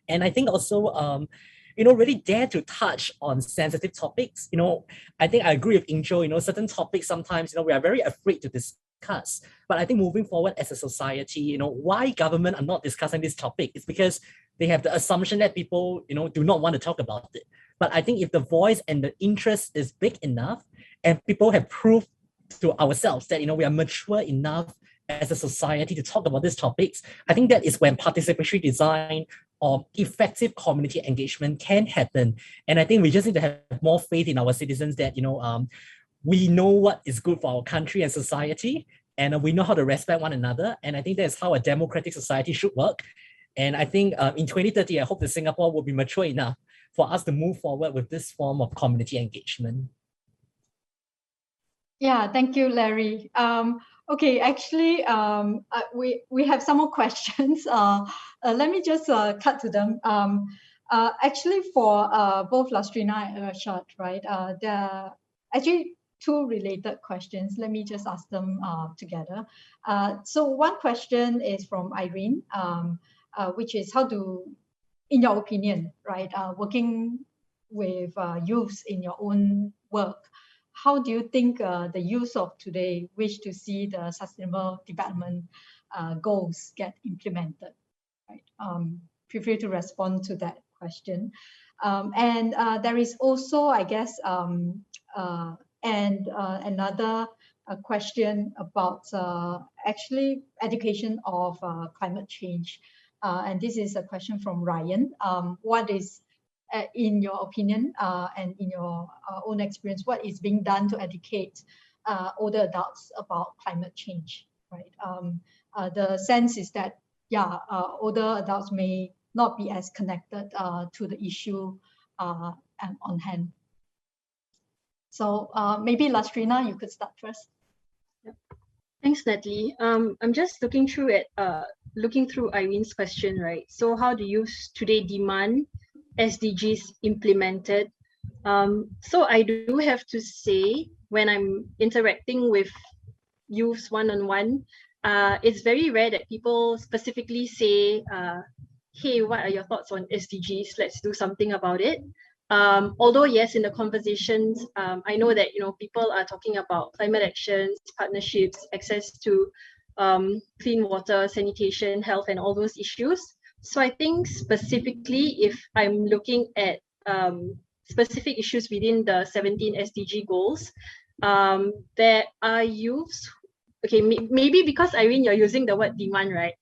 And I think also really dare to touch on sensitive topics. I think I agree with Injo, certain topics sometimes, we are very afraid to discuss. But I think moving forward as a society, why government are not discussing this topic is because they have the assumption that people, do not want to talk about it. But I think if the voice and the interest is big enough, and people have proved to ourselves that, we are mature enough as a society to talk about these topics, I think that is when participatory design or effective community engagement can happen. And I think we just need to have more faith in our citizens that, we know what is good for our country and society, and we know how to respect one another. And I think that's how a democratic society should work. And I think in 2030, I hope that Singapore will be mature enough for us to move forward with this form of community engagement. Yeah, thank you, Larry. Okay, actually, we have some more questions. Let me just cut to them. Actually, for both Lastrina and Rashad, right? There are actually two related questions. Let me just ask them together. So one question is from Irene, which is how do in your opinion, right, working with youths in your own work, how do you think the youth of today wish to see the sustainable development goals get implemented? Right. Feel free to respond to that question. And there is also, I guess, another question about actually education of climate change. And this is a question from Ryan. What is, in your opinion and in your own experience, what is being done to educate older adults about climate change? Right. The sense is that, yeah, older adults may not be as connected to the issue on hand. So maybe Lastrina, you could start first. Thanks, Natalie. I'm just looking through Irene's question, right? So how do youth today demand SDGs implemented? So I do have to say, when I'm interacting with youths one-on-one, it's very rare that people specifically say, hey, what are your thoughts on SDGs? Let's do something about it. Although yes, in the conversations, I know that people are talking about climate actions, partnerships, access to clean water, sanitation, health, and all those issues. So I think specifically, if I'm looking at specific issues within the 17 SDG goals, there are youths. Okay, maybe because Irene, you're using the word demand, right?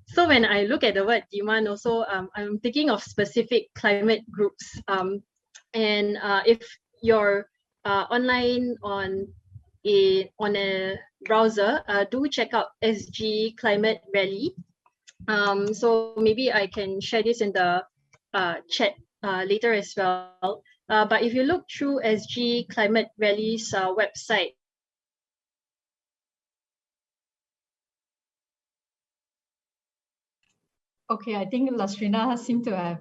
So when I look at the word demand, also I'm thinking of specific climate groups. And if you're online on a browser, do check out SG Climate Rally. So maybe I can share this in the chat later as well. But if you look through SG Climate Rally's website, okay, I think Lastrina seemed to have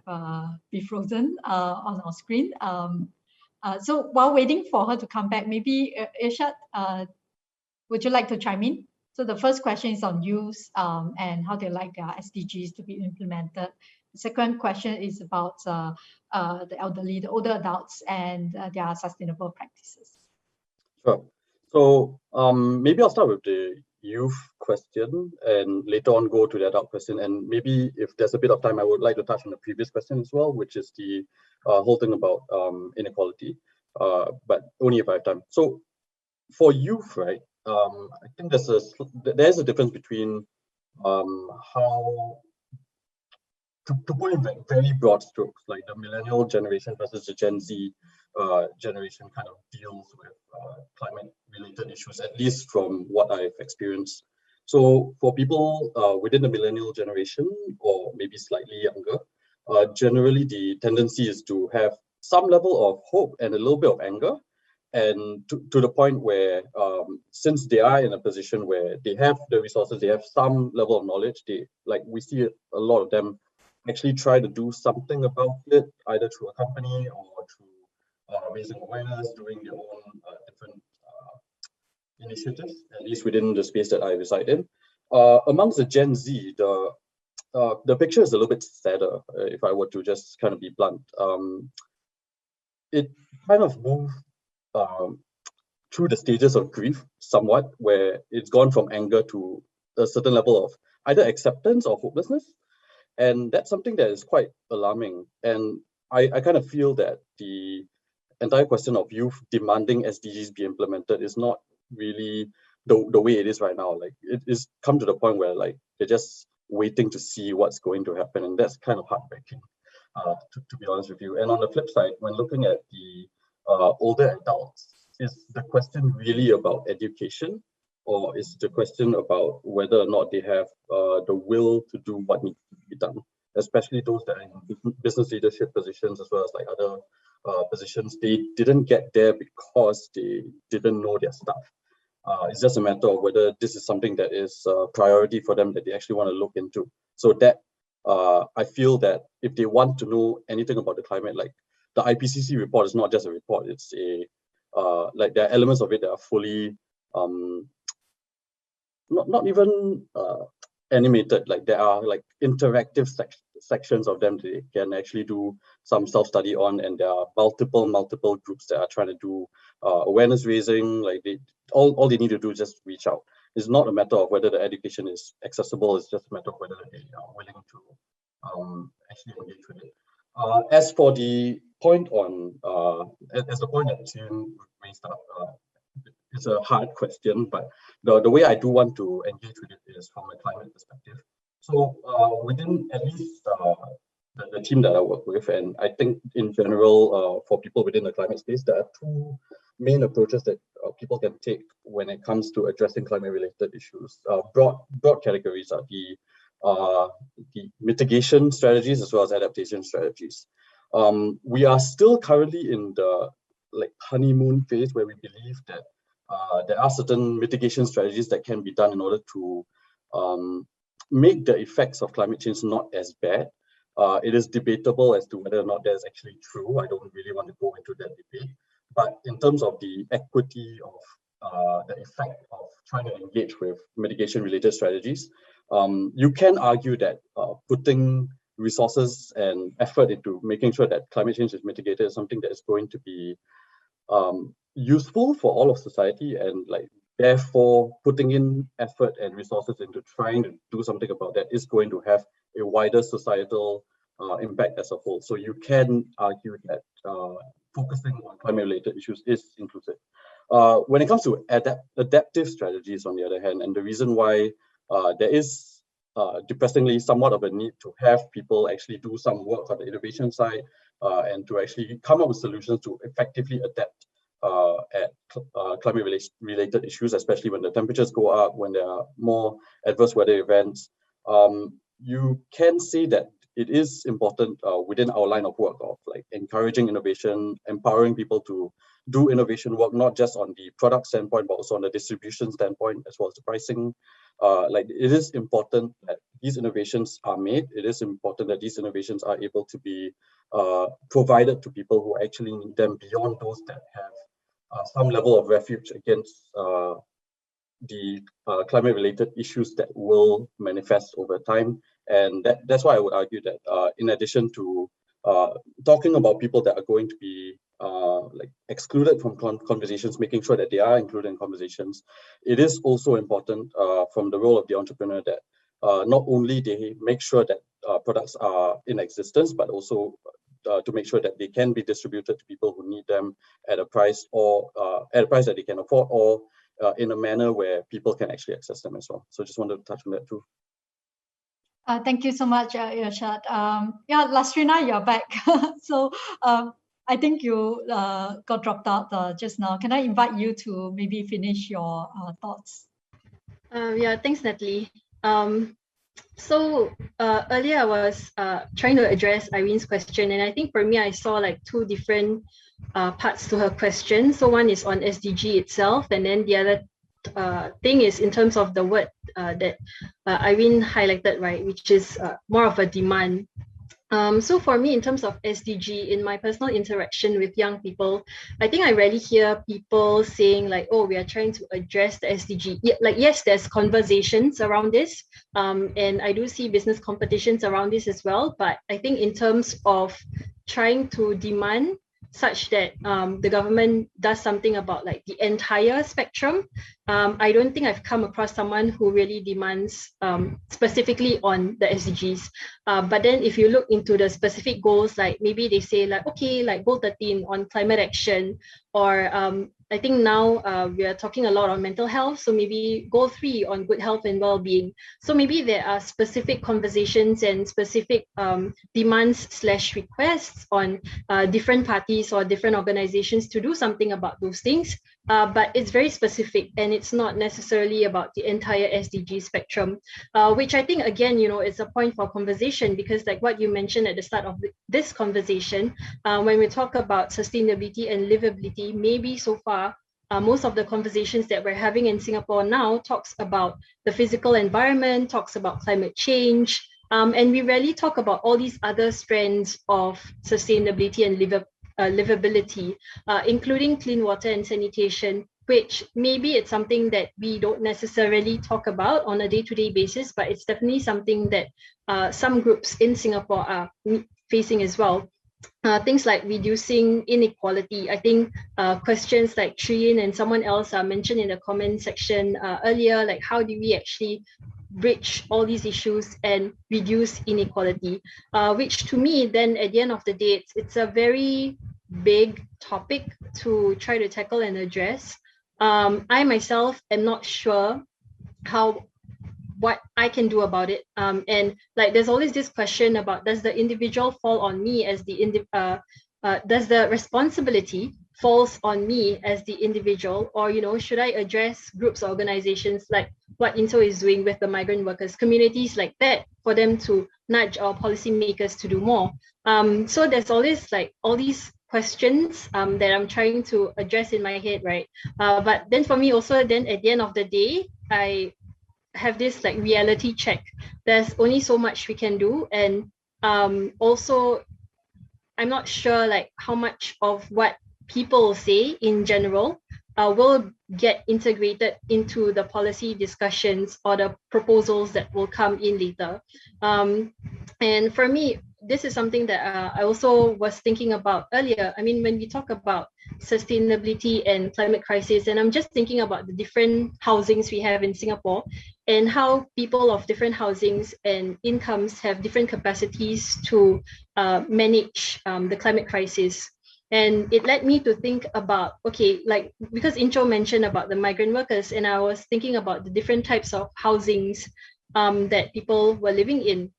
be frozen on our screen. So while waiting for her to come back, maybe Irshad, would you like to chime in? So the first question is on youth and how they like their SDGs to be implemented. The second question is about the elderly, the older adults, and their sustainable practices. Sure. So maybe I'll start with the youth question and later on go to the adult question. And maybe if there's a bit of time, I would like to touch on the previous question as well, which is the whole thing about inequality, but only if I have time. So for youth, right, I think there's a difference between how to put in very broad strokes, like the millennial generation versus the Gen Z generation kind of deals with climate-related issues, at least from what I've experienced. So for people within the millennial generation, or maybe slightly younger, generally the tendency is to have some level of hope and a little bit of anger, and to the point where since they are in a position where they have the resources, they have some level of knowledge, we see a lot of them actually try to do something about it, either through a company or through raising awareness, doing their own different initiatives, at least within the space that I reside in. Amongst the Gen Z, the picture is a little bit sadder, if I were to just kind of be blunt. It kind of moved through the stages of grief somewhat, where it's gone from anger to a certain level of either acceptance or hopelessness. And that's something that is quite alarming. And I kind of feel that the entire question of youth demanding SDGs be implemented is not really the way it is right now. Like, it is come to the point where they're just waiting to see what's going to happen. And that's kind of heartbreaking, to be honest with you. And on the flip side, when looking at the older adults, is the question really about education, or is the question about whether or not they have the will to do what needs to be done, especially those that are in business leadership positions as well as other positions? They didn't get there because they didn't know their stuff. It's just a matter of whether this is something that is a priority for them that they actually want to look into. So that I feel that if they want to know anything about the climate, the IPCC report is not just a report, it's a there are elements of it that are fully not even animated. There are interactive sections of them they can actually do some self-study on, and there are multiple groups that are trying to do awareness raising. Like all they need to do is just reach out. It's not a matter of whether the education is accessible, it's just a matter of whether they are willing to actually engage with it. As for the point on, as the point that Tim raised up, it's a hard question, but the way I do want to engage with it is from a climate perspective. So within at least the team that I work with, and I think in general for people within the climate space, there are two main approaches that people can take when it comes to addressing climate-related issues. Broad categories are the mitigation strategies as well as adaptation strategies. We are still currently in the honeymoon phase where we believe that there are certain mitigation strategies that can be done in order to make the effects of climate change not as bad. It is debatable as to whether or not that's actually true. I don't really want to go into that debate. But in terms of the equity of the effect of trying to engage with mitigation-related strategies, you can argue that putting resources and effort into making sure that climate change is mitigated is something that is going to be useful for all of society, and therefore putting in effort and resources into trying to do something about that is going to have a wider societal impact as a whole. So you can argue that focusing on climate-related issues is inclusive. When it comes to adaptive strategies, on the other hand, and the reason why there is depressingly somewhat of a need to have people actually do some work on the innovation side and to actually come up with solutions to effectively adapt at climate-related issues, especially when the temperatures go up, when there are more adverse weather events. You can say that it is important within our line of work of encouraging innovation, empowering people to do innovation work, not just on the product standpoint, but also on the distribution standpoint, as well as the pricing. It is important that these innovations are made. It is important that these innovations are able to be provided to people who actually need them, beyond those that have some level of refuge against the climate-related issues that will manifest over time. And that's why I would argue that in addition to talking about people that are going to be excluded from conversations, making sure that they are included in conversations, it is also important from the role of the entrepreneur that not only they make sure that products are in existence, but also to make sure that they can be distributed to people who need them at a price or at a price that they can afford, or in a manner where people can actually access them as well. So just wanted to touch on that too. Thank you so much, Irshad. Yeah, Lasrina, you're back. So I think you got dropped out just now. Can I invite you to maybe finish your thoughts? Yeah, thanks, Natalie. So earlier I was trying to address Irene's question, and I think for me I saw two different parts to her question. So one is on SDG itself, and then the other thing is in terms of the word that Irene highlighted, right, which is more of a demand. So for me, in terms of SDG, in my personal interaction with young people, I think I rarely hear people saying oh, we are trying to address the SDG. Yes, there's conversations around this, and I do see business competitions around this as well. But I think in terms of trying to demand such that the government does something about the entire spectrum, I don't think I've come across someone who really demands specifically on the SDGs. But then if you look into the specific goals, maybe they say okay, goal 13 on climate action, or I think now we are talking a lot on mental health, so maybe goal 3 on good health and well-being. So maybe there are specific conversations and specific demands/requests on different parties or different organizations to do something about those things. But it's very specific, and it's not necessarily about the entire SDG spectrum, which I think, again, is a point for conversation, because what you mentioned at the start of this conversation, when we talk about sustainability and livability, maybe so far, most of the conversations that we're having in Singapore now talks about the physical environment, talks about climate change, and we rarely talk about all these other strands of sustainability and livability, including clean water and sanitation, which maybe it's something that we don't necessarily talk about on a day-to-day basis, but it's definitely something that some groups in Singapore are facing as well. Things like reducing inequality. I think questions like Trinh and someone else mentioned in the comment section earlier, like how do we actually bridge all these issues and reduce inequality, which to me then at the end of the day, it's a very big topic to try to tackle and address. I myself am not sure what I can do about it. And like there's always this question about, does the individual fall on me as does the responsibility falls on me as the individual, or should I address groups or organizations like what INSO is doing with the migrant workers, communities like that, for them to nudge our policymakers to do more. So there's always like all these questions that I'm trying to address in my head, right? But then for me also, then at the end of the day, I have this like reality check. There's only so much we can do, and also I'm not sure like how much of what people say in general will get integrated into the policy discussions or the proposals that will come in later. And for me, this is something that I also was thinking about earlier. I mean, when we talk about sustainability and climate crisis, and I'm just thinking about the different housings we have in Singapore and how people of different housings and incomes have different capacities to manage the climate crisis. And it led me to think about, okay, like because Incho mentioned about the migrant workers, and I was thinking about the different types of housings that people were living in.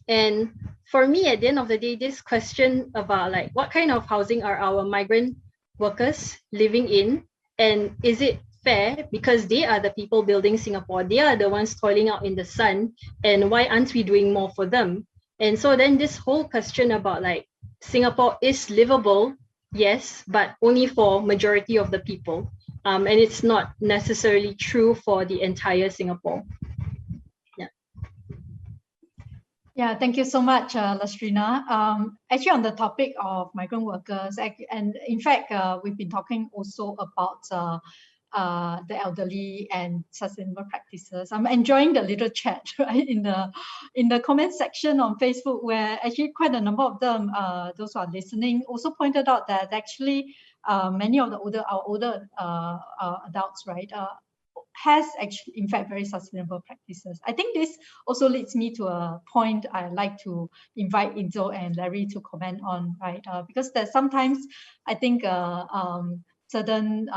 And for me, at the end of the day, this question about like what kind of housing are our migrant workers living in, and is it fair because they are the people building Singapore, they are the ones toiling out in the sun, and why aren't we doing more for them? And so then this whole question about like Singapore is livable, yes, but only for majority of the people, and it's not necessarily true for the entire Singapore. Yeah, thank you so much, Lastrina. Actually, on the topic of migrant workers, and in fact, we've been talking also about the elderly and sustainable practices. I'm enjoying the little chat right in the comment section on Facebook, where actually quite a number of them, those who are listening, also pointed out that actually many of our older adults, right, has actually, in fact, very sustainable practices. I think this also leads me to a point I'd like to invite Inzo and Larry to comment on, right? Because there's sometimes, I think, certain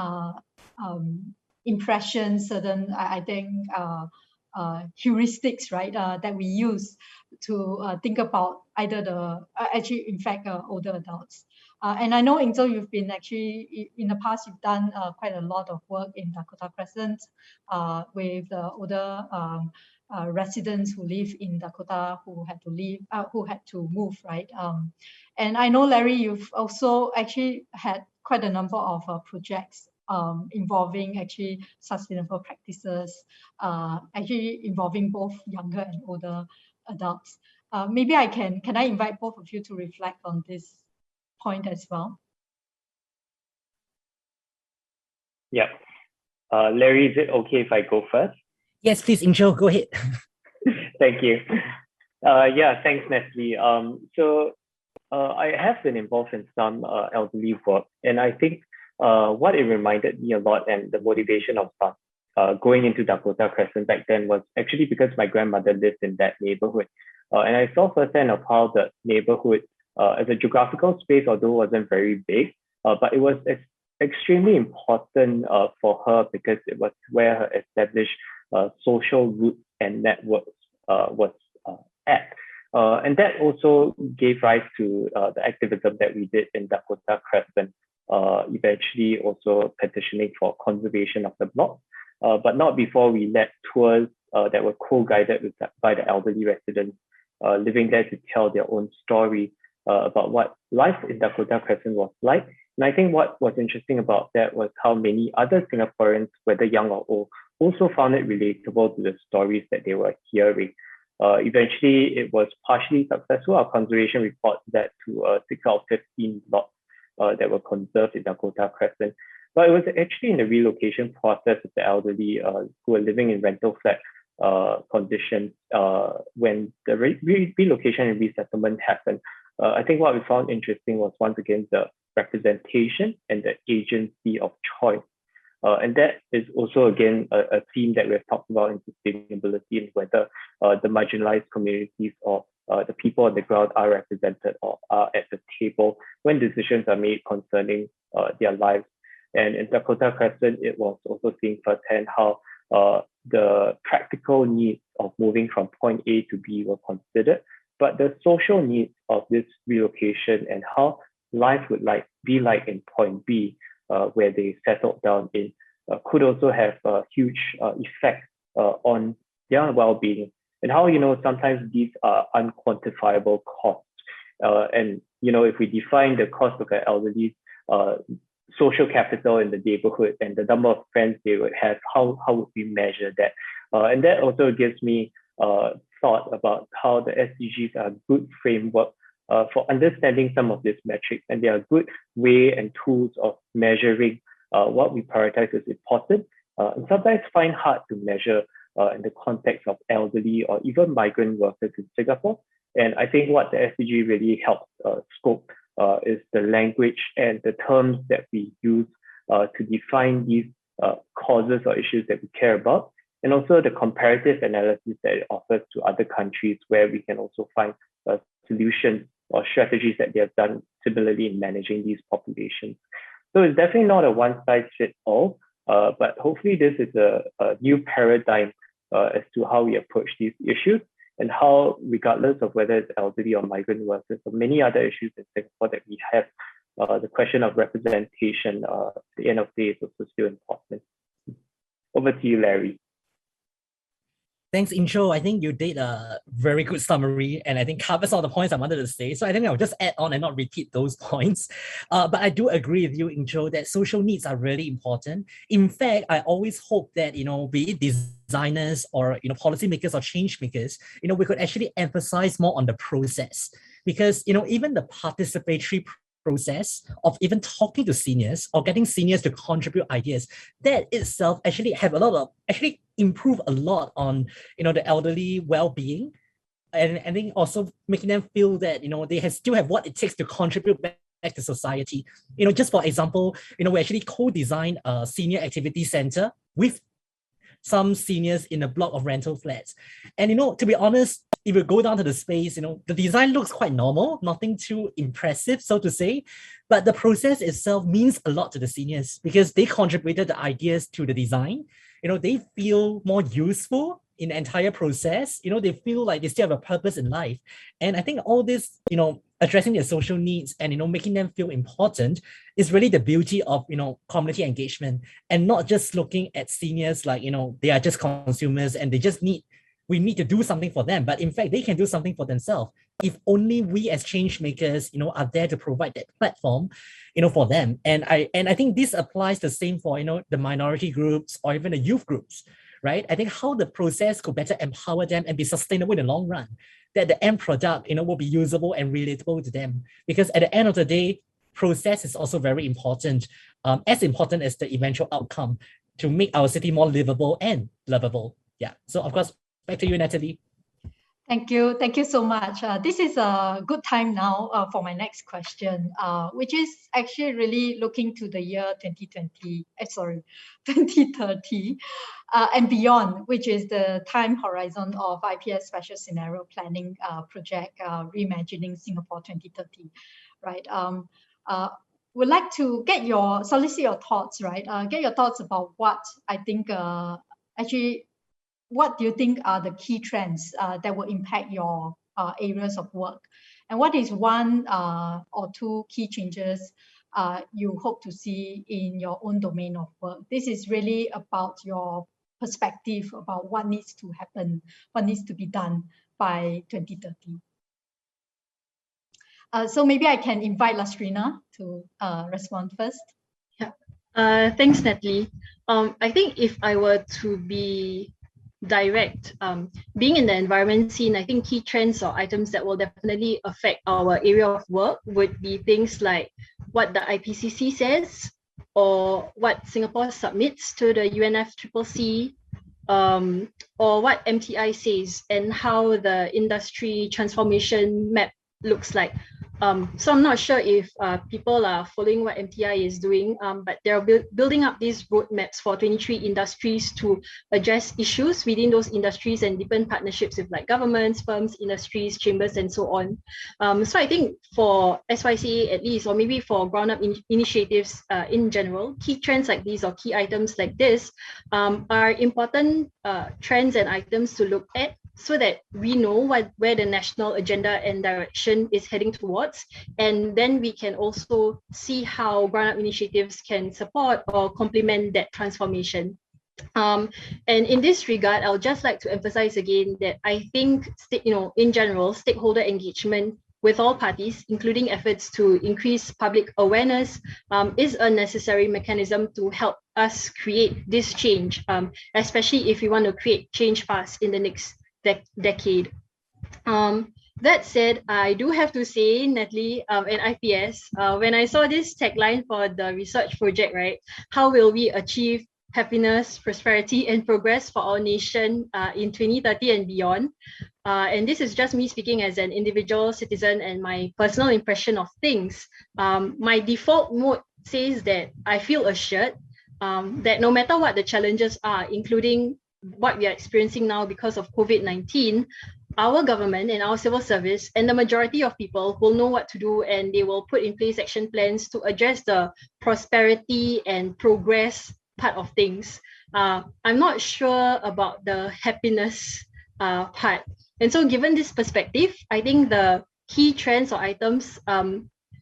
impressions, certain, I think, heuristics, right, that we use to think about either actually, in fact, older adults. And I know, Inzo, you've been actually, in the past, you've done quite a lot of work in Dakota Crescent with the older residents who live in Dakota who had to move, right? And I know, Larry, you've also actually had quite a number of projects involving actually sustainable practices, actually involving both younger and older adults. Maybe can I invite both of you to reflect on this point as well? Yeah. Larry, is it okay if I go first? Yes, please, Incho, go ahead. Thank you. Yeah, thanks, Nestle. So I have been involved in some elderly work, and I think what it reminded me a lot, and the motivation of going into Dakota Crescent back then, was actually because my grandmother lived in that neighborhood. And I saw firsthand of how the neighborhood, as a geographical space, although it wasn't very big, but it was extremely important for her because it was where her established social roots and networks was at. And that also gave rise to the activism that we did in Dakota Crescent, eventually also petitioning for conservation of the block, but not before we led tours that were co-guided by the elderly residents living there to tell their own story about what life in Dakota Crescent was like. And I think what was interesting about that was how many other Singaporeans, whether young or old, also found it relatable to the stories that they were hearing. Eventually, it was partially successful. Our conservation report led to 6 out of 15 lots that were conserved in Dakota Crescent. But it was actually in the relocation process of the elderly who were living in rental flat conditions when the relocation and resettlement happened. I think what we found interesting was once again the representation and the agency of choice. And that is also, again, a theme that we've talked about in sustainability, and whether the marginalized communities or the people on the ground are represented or are at the table when decisions are made concerning their lives. And in Dakota Crescent, it was also seeing firsthand how the practical needs of moving from point A to B were considered, but the social needs of this relocation and how life would be like in point B, where they settled down in, could also have a huge effect on their well-being, and how, sometimes these are unquantifiable costs. And, if we define the cost of an elderly social capital in the neighborhood and the number of friends they would have, how would we measure that? And that also gives me thought about how the SDGs are a good framework for understanding some of these metrics, and they are a good way and tools of measuring what we prioritize as important, and sometimes find hard to measure in the context of elderly or even migrant workers in Singapore. And I think what the SDG really helps scope is the language and the terms that we use to define these causes or issues that we care about, and also the comparative analysis that it offers to other countries, where we can also find solutions or strategies that they have done similarly in managing these populations. So it's definitely not a one-size-fits-all, but hopefully this is a new paradigm as to how we approach these issues, and how, regardless of whether it's elderly or migrant workers or many other issues in Singapore that we have, the question of representation at the end of the day is also still important. Over to you, Larry. Thanks, intro. I think you did a very good summary, and I think covers all the points I wanted to say. So I think I'll just add on and not repeat those points. But I do agree with you, intro, that social needs are really important. In fact, I always hope that, be it designers or, policymakers or change makers, we could actually emphasize more on the process, because, even the participatory process of even talking to seniors or getting seniors to contribute ideas, that itself actually improve a lot on, the elderly well-being, and I think also making them feel that, they still have what it takes to contribute back to society. Just for example, we actually co-designed a senior activity center with some seniors in a block of rental flats. And, to be honest, if you go down to the space, the design looks quite normal, nothing too impressive, so to say, but the process itself means a lot to the seniors because they contributed the ideas to the design. They feel more useful in the entire process. They feel like they still have a purpose in life. And I think all this, addressing their social needs and, making them feel important is really the beauty of, community engagement, and not just looking at seniors like, they are just consumers and we need to do something for them. But in fact, they can do something for themselves if only we as change makers, are there to provide that platform, for them. And I think this applies the same for, the minority groups or even the youth groups, right? I think how the process could better empower them and be sustainable in the long run, that the end product, will be usable and relatable to them. Because at the end of the day, process is also very important, as important as the eventual outcome, to make our city more livable and lovable. Yeah. So of course, back to you, Natalie. Thank you. Thank you so much. This is a good time now for my next question, which is actually really looking to the year 2030 and beyond, which is the time horizon of IPS Special Scenario Planning project, Reimagining Singapore 2030, right? Would like to solicit your thoughts, right? Get your thoughts about what I think what do you think are the key trends that will impact your areas of work? And what is one or two key changes you hope to see in your own domain of work? This is really about your perspective about what needs to happen, what needs to be done by 2030. So maybe I can invite Lasrina to respond first. Yeah, thanks, Natalie. I think if I were to be direct, being in the environment scene, I think key trends or items that will definitely affect our area of work would be things like what the IPCC says, or what Singapore submits to the UNFCCC, or what MTI says and how the industry transformation map looks like. So I'm not sure if people are following what MTI is doing, but they're building up these roadmaps for 23 industries to address issues within those industries and deepen partnerships with like governments, firms, industries, chambers, and so on. So I think for SYCA at least, or maybe for ground-up initiatives in general, key trends like these or key items like this are important trends and items to look at, so that we know where the national agenda and direction is heading towards. And then we can also see how ground-up initiatives can support or complement that transformation. And in this regard, I would just like to emphasize again that I think, in general, stakeholder engagement with all parties, including efforts to increase public awareness, is a necessary mechanism to help us create this change, especially if we want to create change fast in the next decade. That said, I do have to say, Natalie and IPS, when I saw this tagline for the research project, right, how will we achieve happiness, prosperity, and progress for our nation in 2030 and beyond? And this is just me speaking as an individual citizen and my personal impression of things. My default mode says that I feel assured that no matter what the challenges are, including what we are experiencing now because of COVID-19, our government and our civil service and the majority of people will know what to do, and they will put in place action plans to address the prosperity and progress part of things. I'm not sure about the happiness part. And so given this perspective, I think the key trends or items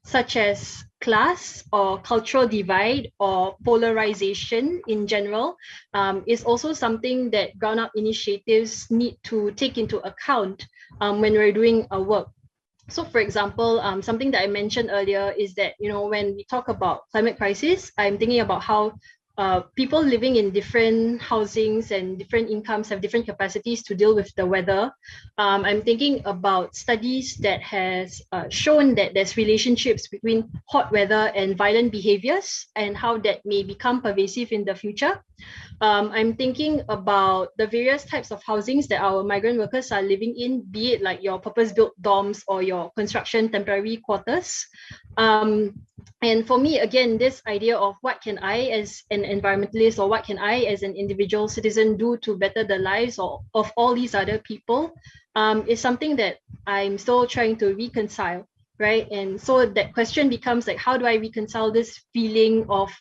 such as class or cultural divide or polarization in general is also something that ground-up initiatives need to take into account when we're doing our work. So for example, something that I mentioned earlier is that, when we talk about climate crisis, I'm thinking about how people living in different housings and different incomes have different capacities to deal with the weather. I'm thinking about studies that has shown that there's relationships between hot weather and violent behaviors and how that may become pervasive in the future. I'm thinking about the various types of housings that our migrant workers are living in, be it like your purpose-built dorms or your construction temporary quarters. And for me, again, this idea of what can I as an environmentalist or what can I as an individual citizen do to better the lives of all these other people is something that I'm still trying to reconcile, right? And so that question becomes like, how do I reconcile this feeling of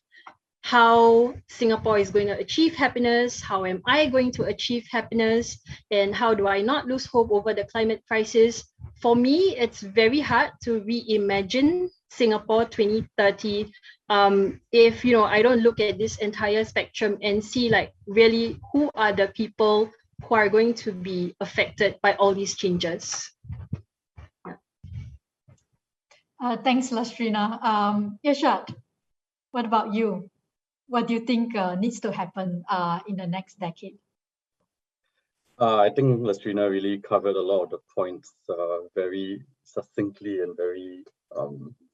how Singapore is going to achieve happiness? How am I going to achieve happiness? And how do I not lose hope over the climate crisis? For me, it's very hard to reimagine Singapore 2030 if I don't look at this entire spectrum and see like really who are the people who are going to be affected by all these changes. Thanks, Lastrina. Irshad, what about you? What do you think needs to happen in the next decade? I think Lastrina really covered a lot of the points very succinctly and very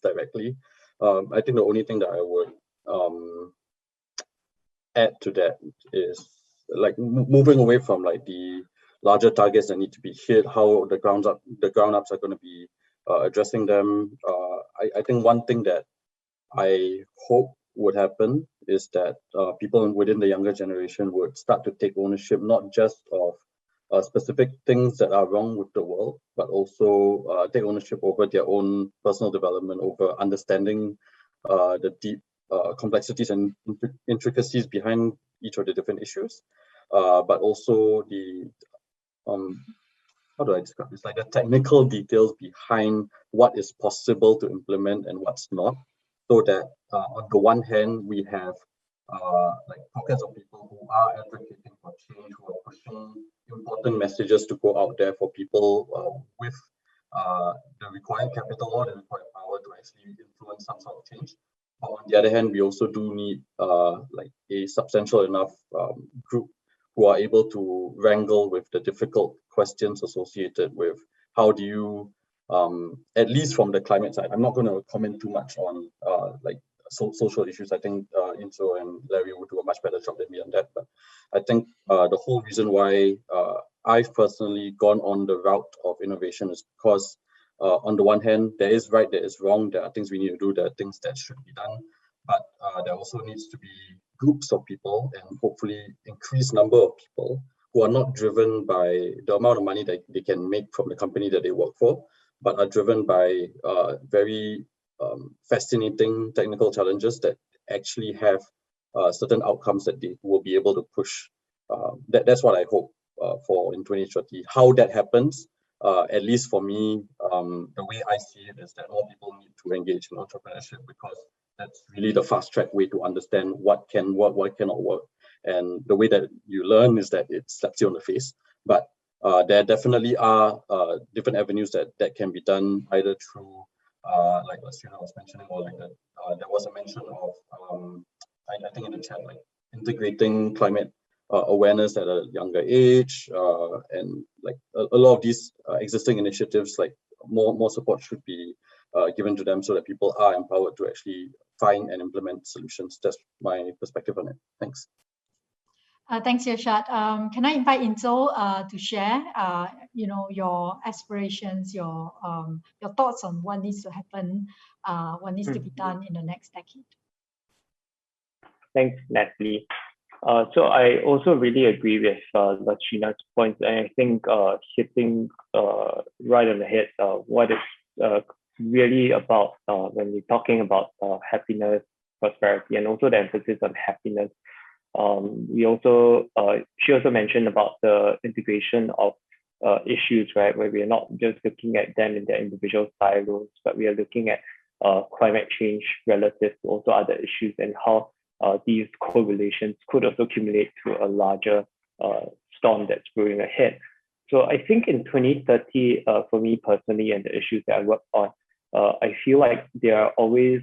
directly. I think the only thing that I would add to that is like moving away from like the larger targets that need to be hit, how the ground ups are going to be addressing them. I think one thing that I hope would happen is that people within the younger generation would start to take ownership, not just of specific things that are wrong with the world, but also take ownership over their own personal development, over understanding the deep complexities and intricacies behind each of the different issues, but also the how do I describe this? Like the technical details behind what is possible to implement and what's not, so that on the one hand we have like pockets of people who are advocating for change, who are pushing important messages to go out there for people with the required capital or the required power to actually influence some sort of change. But on the other hand, we also do need like a substantial enough group who are able to wrangle with the difficult questions associated with how do you, at least from the climate side, I'm not going to comment too much on like social issues. I think Inso and Larry would do a much better job than me on that. But I think the whole reason why I've personally gone on the route of innovation is because on the one hand, there is right, there is wrong, there are things we need to do, there are things that should be done, but there also needs to be groups of people and hopefully increased number of people who are not driven by the amount of money that they can make from the company that they work for, but are driven by very fascinating technical challenges that actually have certain outcomes that they will be able to push. That's what I hope for in 2030. How that happens, at least for me, the way I see it is that more people need to engage in entrepreneurship, because that's really the fast track way to understand what can work, what cannot work. And the way that you learn is that it slaps you on the face. But there definitely are different avenues that can be done, either through, like Lassina was mentioning, or like that. There was a mention of, I think in the chat, like integrating climate awareness at a younger age, and like a lot of these existing initiatives, like more support should be given to them so that people are empowered to actually find and implement solutions. That's my perspective on it. Thanks. Thanks, Yashat. Can I invite Inzo to share, your aspirations, your thoughts on what needs to happen, what needs to be done in the next decade? Thanks, Natalie. So I also really agree with Lassina's points, and I think hitting right on the head what it's really about when we're talking about happiness, prosperity, and also the emphasis on happiness. She also mentioned about the integration of issues, right, where we are not just looking at them in their individual silos, but we are looking at climate change relative to also other issues, and how these correlations could also accumulate to a larger storm that's brewing ahead. So I think in 2030, for me personally, and the issues that I work on, I feel like there are always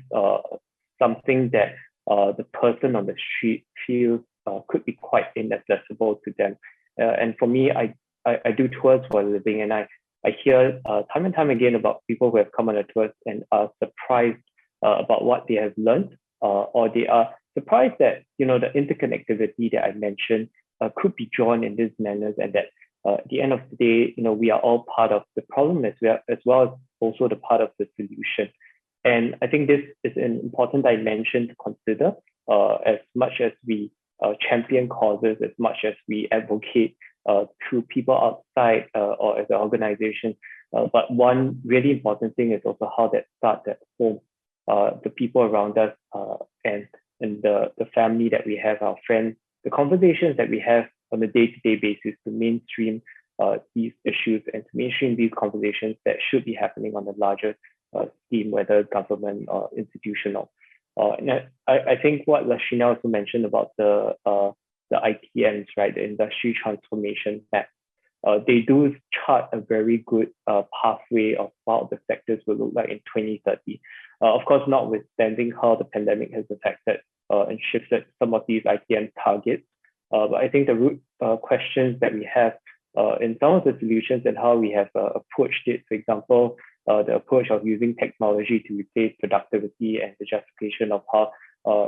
something that the person on the street feels could be quite inaccessible to them. And for me, I do tours for a living, and I hear time and time again about people who have come on the tours and are surprised about what they have learned, or they are surprised that the interconnectivity that I mentioned could be drawn in these manners, and that at the end of the day, we are all part of the problem as well as also the part of the solution. And I think this is an important dimension to consider, as much as we champion causes, as much as we advocate to people outside or as an organization. But one really important thing is also how that starts at home. The people around us and the family that we have, our friends, the conversations that we have on a day-to-day basis to mainstream these issues and to mainstream these conversations that should be happening on a larger scheme, whether government or institutional. And I think what Lassina also mentioned about the ITMs, right, the industry transformation map, they do chart a very good pathway of what the sectors will look like in 2030. Of course, notwithstanding how the pandemic has affected and shifted some of these ITM targets, but I think the root questions that we have in some of the solutions and how we have approached it, for example, the approach of using technology to replace productivity and the justification of how,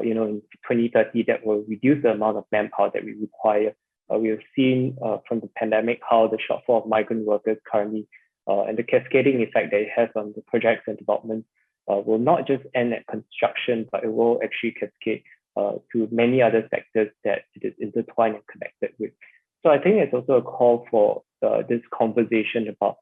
in 2030, that will reduce the amount of manpower that we require. We have seen from the pandemic how the shortfall of migrant workers currently and the cascading effect that it has on the projects and developments will not just end at construction, but it will actually cascade to many other sectors that it is intertwined and connected with. So I think it's also a call for this conversation about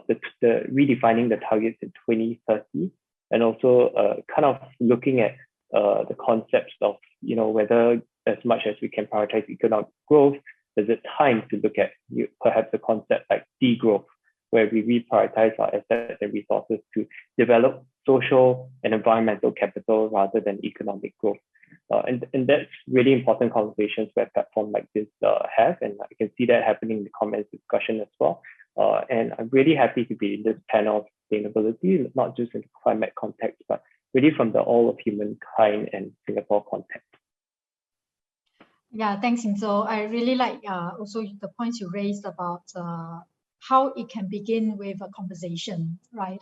the redefining the targets in 2030, and also kind of looking at the concepts of, whether as much as we can prioritize economic growth, is it time to look at perhaps a concept like degrowth, where we reprioritize our assets and resources to develop social and environmental capital rather than economic growth. And that's really important conversations where platforms like this have, and I can see that happening in the comments discussion as well. And I'm really happy to be in this panel of sustainability, not just in the climate context, but really from the all of humankind and Singapore context. Yeah, thanks, Inzo. I really like also the points you raised about how it can begin with a conversation, right?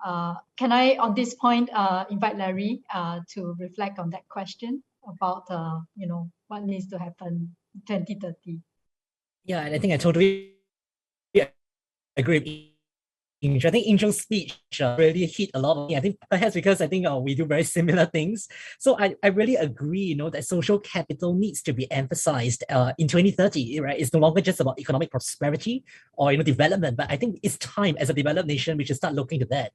Can I, on this point, invite Larry to reflect on that question about, what needs to happen in 2030? Yeah, and I think I totally agree with I think Injo's speech really hit a lot of me. I think perhaps because I think we do very similar things. So I really agree, that social capital needs to be emphasized in 2030, right? It's no longer just about economic prosperity or development, but I think it's time as a developed nation we should start looking to that.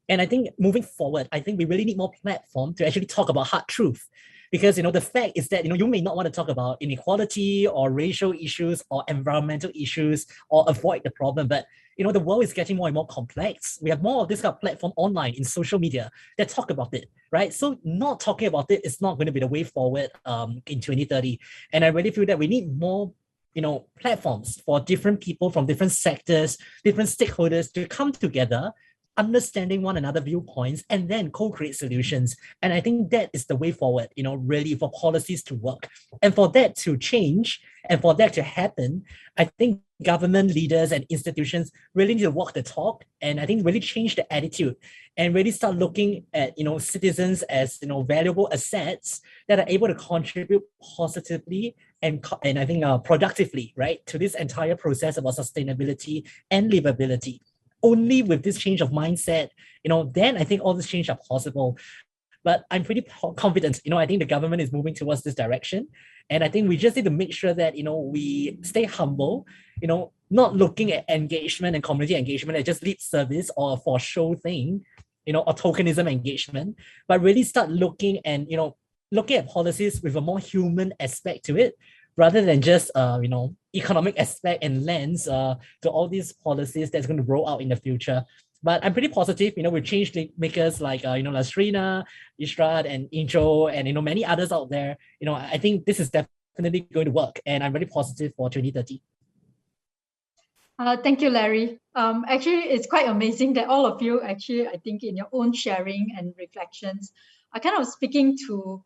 And I think moving forward, I think we really need more platform to actually talk about hard truth. Because the fact is that you may not want to talk about inequality or racial issues or environmental issues or avoid the problem, but the world is getting more and more complex. We have more of this kind of platform online in social media that talk about it, right? So not talking about it is not going to be the way forward in 2030. And I really feel that we need more platforms for different people from different sectors, different stakeholders to come together, understanding one another viewpoints, and then co-create solutions. And I think that is the way forward, really for policies to work. And for that to change and for that to happen, I think government leaders and institutions really need to walk the talk, and I think really change the attitude and really start looking at citizens as valuable assets that are able to contribute positively and I think productively, right, to this entire process about sustainability and livability. Only with this change of mindset, then I think all these changes are possible. But I'm pretty confident, I think the government is moving towards this direction. And I think we just need to make sure that, we stay humble, not looking at engagement and community engagement as just lip service or for show thing, or tokenism engagement, but really start looking and, looking at policies with a more human aspect to it, rather than just, economic aspect and lens to all these policies that's going to roll out in the future. But I'm pretty positive, with change makers like, Lasrina, Ishrad, and Injo, and, many others out there, I think this is definitely going to work. And I'm really positive for 2030. Thank you, Larry. Actually, it's quite amazing that all of you actually, I think in your own sharing and reflections, are kind of speaking to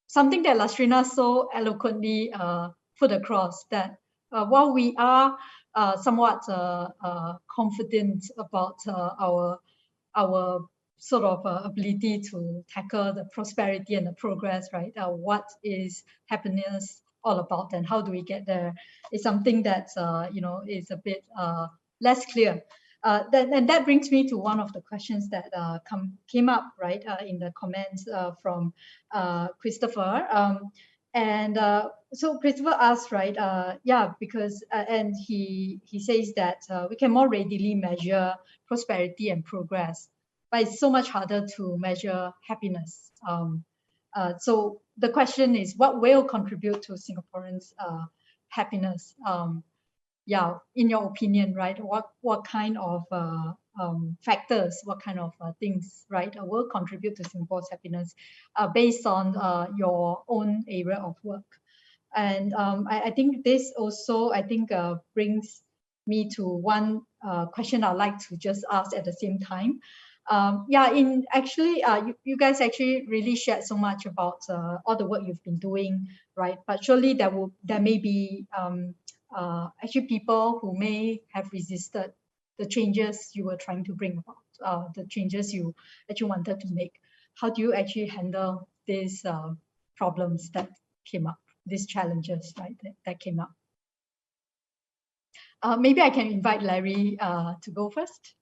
something that Lasrina so eloquently put across, that while we are somewhat confident about our sort of ability to tackle the prosperity and the progress, right? What is happiness all about and how do we get there is something that is a bit less clear. And that brings me to one of the questions that came up, right, in the comments from Christopher. So Christopher asked, right, because, and he says that we can more readily measure prosperity and progress, but it's so much harder to measure happiness. So the question is, what will contribute to Singaporeans' happiness? In your opinion, right, what kind of factors, what kind of things, right, will contribute to Singapore's happiness based on your own area of work? And I think this also, brings me to one question I'd like to just ask at the same time. You guys actually really shared so much about all the work you've been doing, right? But surely there may be actually people who may have resisted the changes you were trying to bring about, the changes you actually wanted to make. How do you actually handle these problems that came up, these challenges, right, that came up? Maybe I can invite Larry to go first.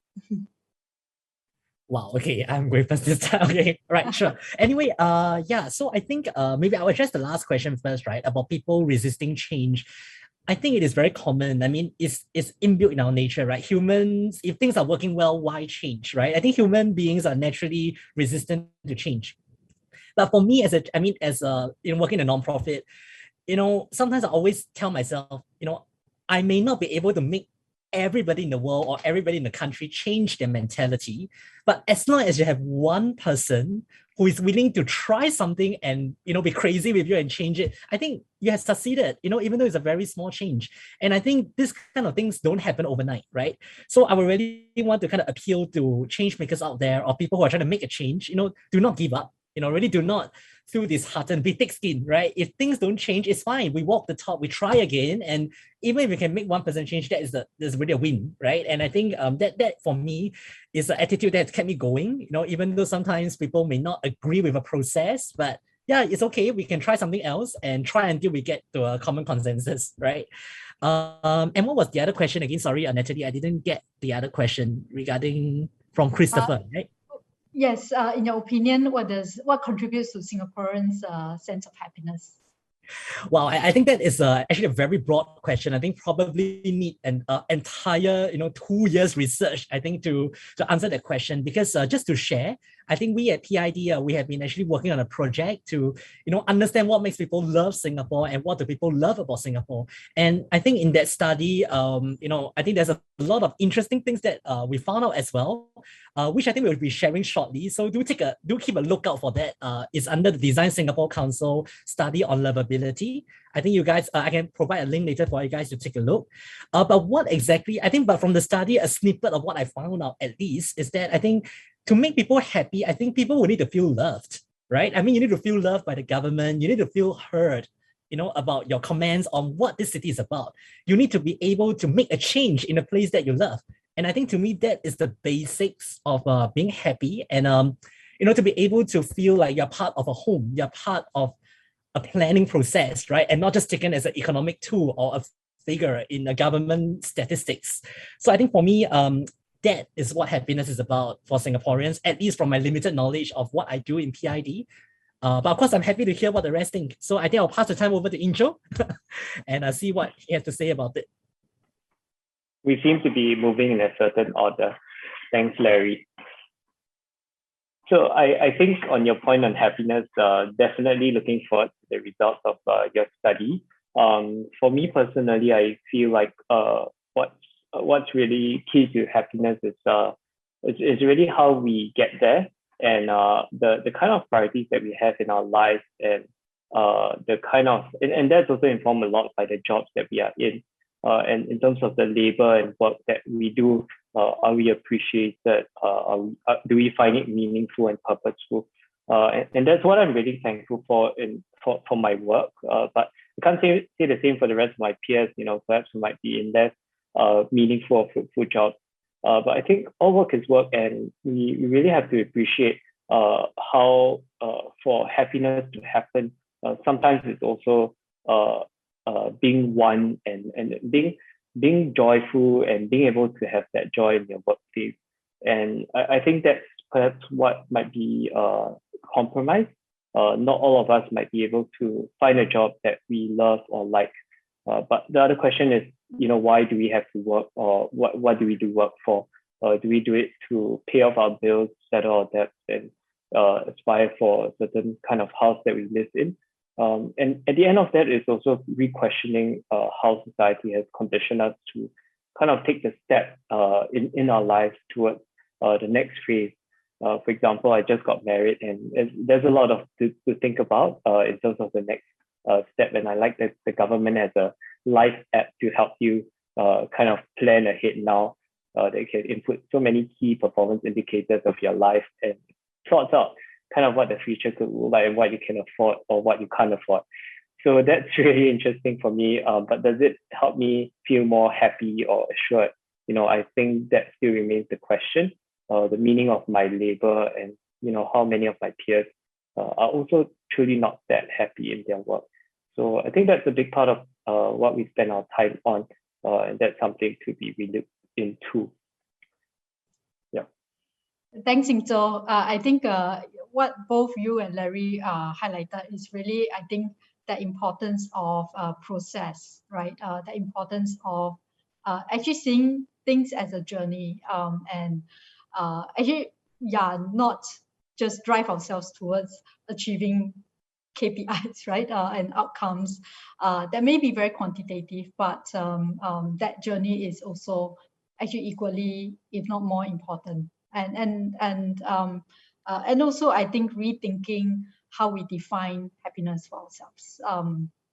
Wow, okay, I'm going first this time. Okay, right, sure. Anyway, so I think maybe I'll address the last question first, right, about people resisting change. I think it is very common. I mean, it's inbuilt in our nature, right? Humans, if things are working well, why change, right? I think human beings are naturally resistant to change. But for me, working in a nonprofit, sometimes I always tell myself, I may not be able to make everybody in the world or everybody in the country change their mentality, but as long as you have one person who is willing to try something and be crazy with you and change it, I think you have succeeded, even though it's a very small change. And I think this kind of things don't happen overnight, right? So I would really want to kind of appeal to change makers out there or people who are trying to make a change, do not give up. Really do not feel disheartened, be thick skin, right? If things don't change, it's fine. We walk the talk, we try again, and even if we can make 1% change, that's really a win, right? And I think that for me is an attitude that kept me going. Even though sometimes people may not agree with a process, but yeah, it's okay. We can try something else and try until we get to a common consensus, right? And what was the other question again? Sorry, Natalie, I didn't get the other question regarding from Christopher, right? Yes, in your opinion, what contributes to Singaporeans' sense of happiness? Wow, I think that is actually a very broad question. I think probably need an entire 2 years research, I think, to answer that question. Because just to share, I think we at PID we have been actually working on a project to understand what makes people love Singapore and what do people love about Singapore. And I think in that study, I think there's a lot of interesting things that we found out as well, which I think we'll be sharing shortly. So do keep a lookout for that. It's under the Design Singapore Council study on livability. I think you guys, I can provide a link later for you guys to take a look. But what exactly, I think, but from the study, a snippet of what I found out at least is that I think to make people happy, I think people will need to feel loved, right? I mean, you need to feel loved by the government. You need to feel heard, about your comments on what this city is about. You need to be able to make a change in a place that you love. And I think to me, that is the basics of being happy and, to be able to feel like you're part of a home, you're part of a planning process, right? And not just taken as an economic tool or a figure in the government statistics. So I think for me, that is what happiness is about for Singaporeans, at least from my limited knowledge of what I do in PID. But of course, I'm happy to hear what the rest think. So I think I'll pass the time over to Incho and see what he has to say about it. We seem to be moving in a certain order. Thanks, Larry. So I think on your point on happiness, definitely looking forward to the results of your study. For me personally, I feel like what's really key to happiness is really how we get there, and the kind of priorities that we have in our lives, and the kind of and that's also informed a lot by the jobs that we are in. And in terms of the labor and work that we do, are we appreciated? Do we find it meaningful and purposeful? And that's what I'm really thankful for for my work. But I can't say the same for the rest of my peers. Perhaps we might be in less meaningful or fruitful jobs. But I think all work is work, and we really have to appreciate how for happiness to happen, sometimes it's also being one and being joyful and being able to have that joy in your workplace. And I think that's perhaps what might be compromised. Not all of us might be able to find a job that we love or like. But the other question is, why do we have to work, or what do we do work for? Do we do it to pay off our bills, settle our debts, and aspire for a certain kind of house that we live in? And at the end of that is also re-questioning how society has conditioned us to kind of take the step in our lives towards the next phase. For example, I just got married, and there's a lot to think about in terms of the next step. And I like that the government has a life app to help you kind of plan ahead now. They can input so many key performance indicators of your life and sorts out kind of what the future could look like and what you can afford or what you can't afford. So that's really interesting for me. But does it help me feel more happy or assured? I think that still remains the question. The meaning of my labor, and how many of my peers are also truly not that happy in their work. So I think that's a big part of what we spend our time on, and that's something to be relooked into. Yeah. Thanks, Incho. I think what both you and Larry highlighted is really, I think, the importance of process, right? The importance of actually seeing things as a journey, and actually, not just drive ourselves towards achieving KPIs, right? And outcomes that may be very quantitative, but that journey is also actually equally, if not more important. And also, I think rethinking how we define happiness for ourselves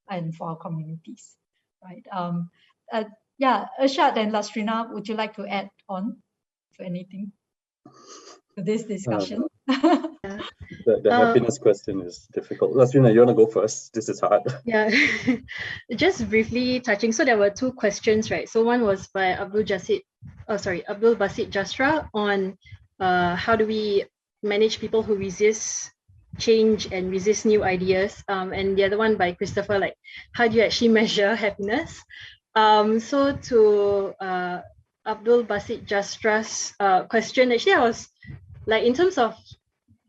and for our communities, right? Irshad and Lastrina, would you like to add on to anything to this discussion? The happiness question is difficult. Lasvina, you want to go first? This is hard. Yeah, just briefly touching. So there were two questions, right? So one was by Abdul Basit Jasra on how do we manage people who resist change and resist new ideas, and the other one by Christopher, like how do you actually measure happiness? So to Abdul Basit Jastra's question, actually I was like, in terms of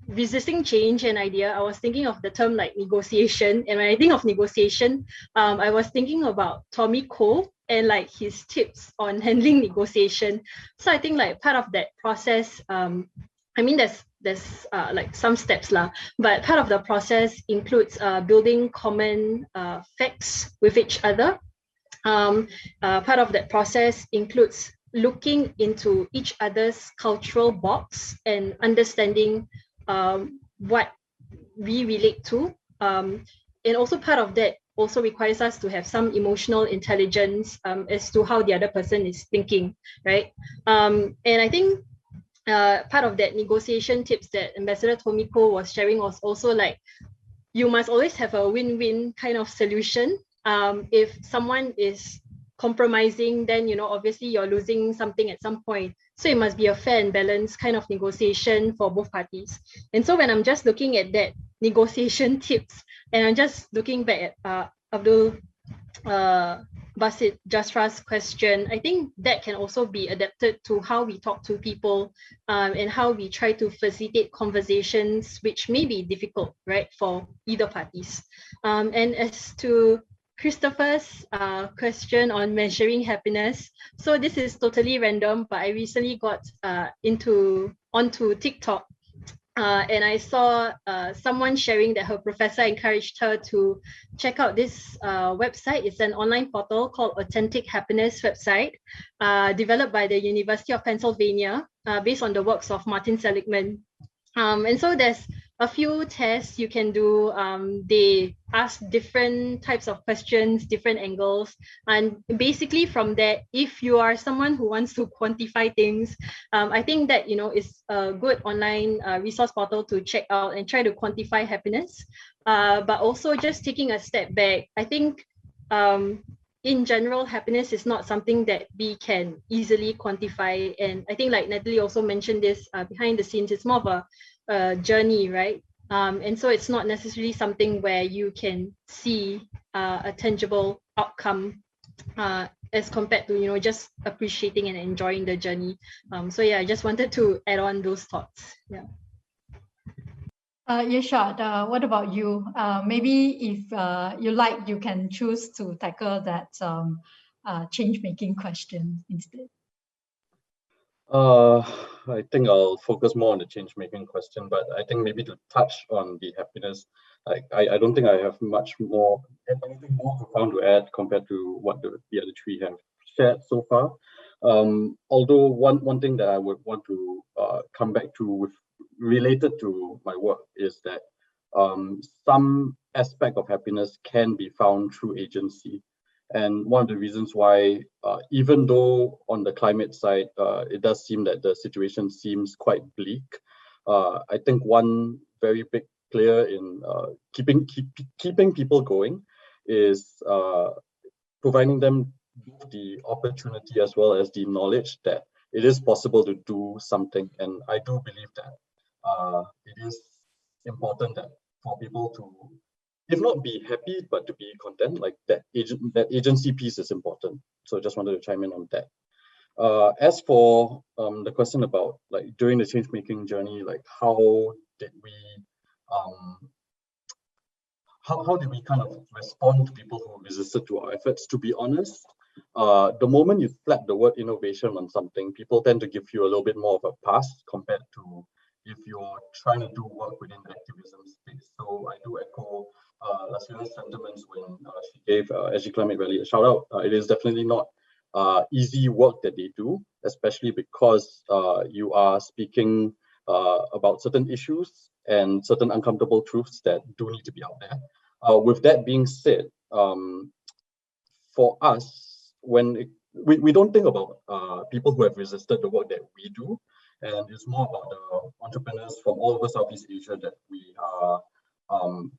resisting change and idea, I was thinking of the term like negotiation. And when I think of negotiation, I was thinking about Tommy Cole and like his tips on handling negotiation. So I think like part of that process, I mean, there's like some steps lah, but part of the process includes building common facts with each other. Part of that process includes looking into each other's cultural box and understanding what we relate to. And also part of that also requires us to have some emotional intelligence as to how the other person is thinking, right? And I think part of that negotiation tips that Ambassador Tomiko was sharing was also like, you must always have a win-win kind of solution. If someone is compromising, then, you know, obviously you're losing something at some point. So it must be a fair and balanced kind of negotiation for both parties. And so when I'm just looking at that negotiation tips, and I'm just looking back at Abdul Basit Jasra's question, I think that can also be adapted to how we talk to people and how we try to facilitate conversations, which may be difficult, right, for either parties. And as to Christopher's question on measuring happiness. So this is totally random, but I recently got onto TikTok and I saw someone sharing that her professor encouraged her to check out this website. It's an online portal called Authentic Happiness website, developed by the University of Pennsylvania, based on the works of Martin Seligman. And so there's a few tests you can do. They ask different types of questions, different angles. And basically from that, if you are someone who wants to quantify things, I think that, you know, is a good online resource portal to check out and try to quantify happiness. But also just taking a step back, I think in general, happiness is not something that we can easily quantify. And I think like Natalie also mentioned this behind the scenes, it's more of a journey, right? And so it's not necessarily something where you can see a tangible outcome as compared to, you know, just appreciating and enjoying the journey. So yeah, I just wanted to add on those thoughts. Yeah. Yeshad, what about you? Maybe if you like, you can choose to tackle that change-making question instead. I think I'll focus more on the change-making question, but I think maybe to touch on the happiness, I don't think I have anything more profound to add compared to what the other three have shared so far. Although one thing that I would want to come back to with related to my work is that some aspect of happiness can be found through agency. And one of the reasons why, even though on the climate side, it does seem that the situation seems quite bleak, I think one very big player in keeping people going is providing them the opportunity as well as the knowledge that it is possible to do something. And I do believe that it is important that for people to, if not be happy, but to be content, like that agency piece is important. So I just wanted to chime in on that. As for the question about like during the change-making journey, like how did we kind of respond to people who resisted to our efforts? To be honest, the moment you slap the word innovation on something, people tend to give you a little bit more of a pass compared to if you're trying to do work within the activism space. So I do echo Lasvina's sentiments when she gave SG Climate Rally a shout out. It is definitely not easy work that they do, especially because you are speaking about certain issues and certain uncomfortable truths that do need to be out there. With that being said, for us, when we don't think about people who have resisted the work that we do. And it's more about the entrepreneurs from all over Southeast Asia that we are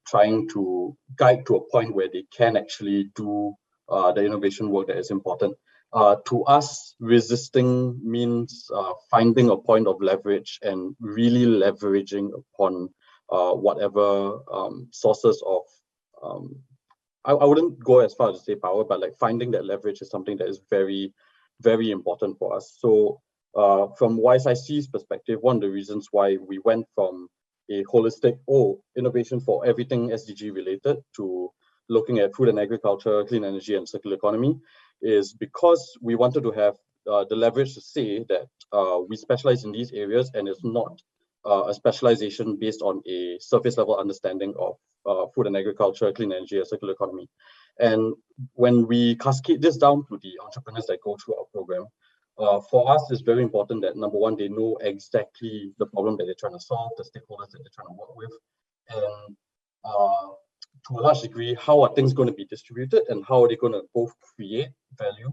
trying to guide to a point where they can actually do the innovation work that is important. To us, resisting means finding a point of leverage and really leveraging upon whatever sources of, I wouldn't go as far as to say power, but like finding that leverage is something that is very, very important for us. So from YSIC's perspective, one of the reasons why we went from a holistic, innovation for everything SDG related to looking at food and agriculture, clean energy, and circular economy is because we wanted to have the leverage to say that we specialize in these areas, and it's not a specialization based on a surface level understanding of food and agriculture, clean energy, and circular economy. And when we cascade this down to the entrepreneurs that go through our program, for us, it's very important that number one, they know exactly the problem that they're trying to solve, the stakeholders that they're trying to work with, and to a large degree, how are things going to be distributed and how are they going to both create value,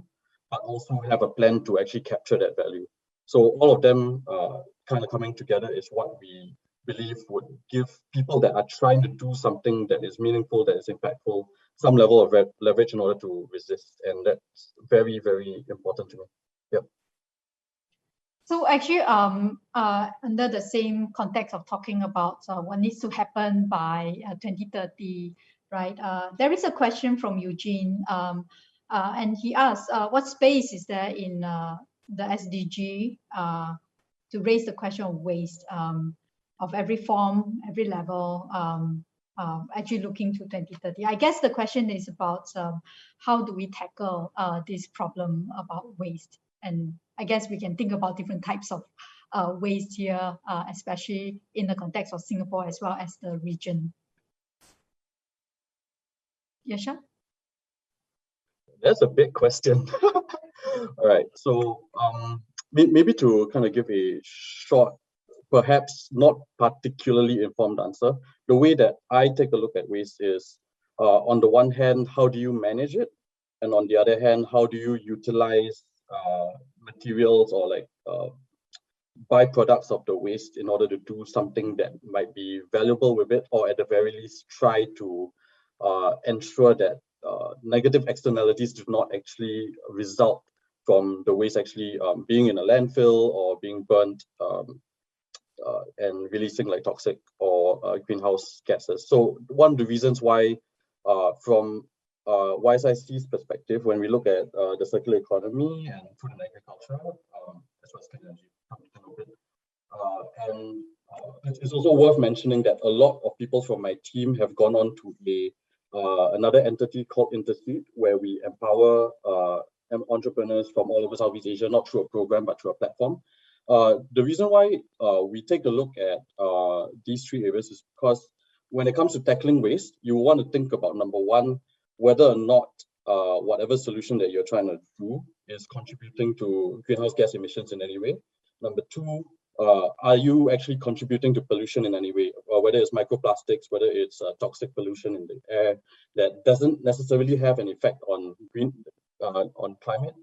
but also have a plan to actually capture that value. So all of them kind of coming together is what we believe would give people that are trying to do something that is meaningful, that is impactful, some level of leverage in order to resist. And that's very, very important to me. Yep. So actually, under the same context of talking about what needs to happen by 2030, right? There is a question from Eugene, and he asks, what space is there in the SDG to raise the question of waste of every form, every level, actually looking to 2030? I guess the question is about how do we tackle this problem about waste? And I guess we can think about different types of waste here, especially in the context of Singapore as well as the region. Yasha? That's a big question. All right, so maybe to kind of give a short, perhaps not particularly informed answer, the way that I take a look at waste is, on the one hand, how do you manage it? And on the other hand, how do you utilize materials or like byproducts of the waste in order to do something that might be valuable with it, or at the very least try to ensure that negative externalities do not actually result from the waste actually being in a landfill or being burnt and releasing like toxic or greenhouse gases. So one of the reasons why from YSIC's perspective, when we look at the circular economy and food and agriculture, as well as clean energy, and it's also worth mentioning that a lot of people from my team have gone on to another entity called Interseed, where we empower entrepreneurs from all over Southeast Asia, not through a program, but through a platform. The reason why we take a look at these three areas is because when it comes to tackling waste, you want to think about, number one, whether or not whatever solution that you're trying to do is contributing to greenhouse gas emissions in any way. Number two, are you actually contributing to pollution in any way, whether it's microplastics, whether it's toxic pollution in the air that doesn't necessarily have an effect on climate,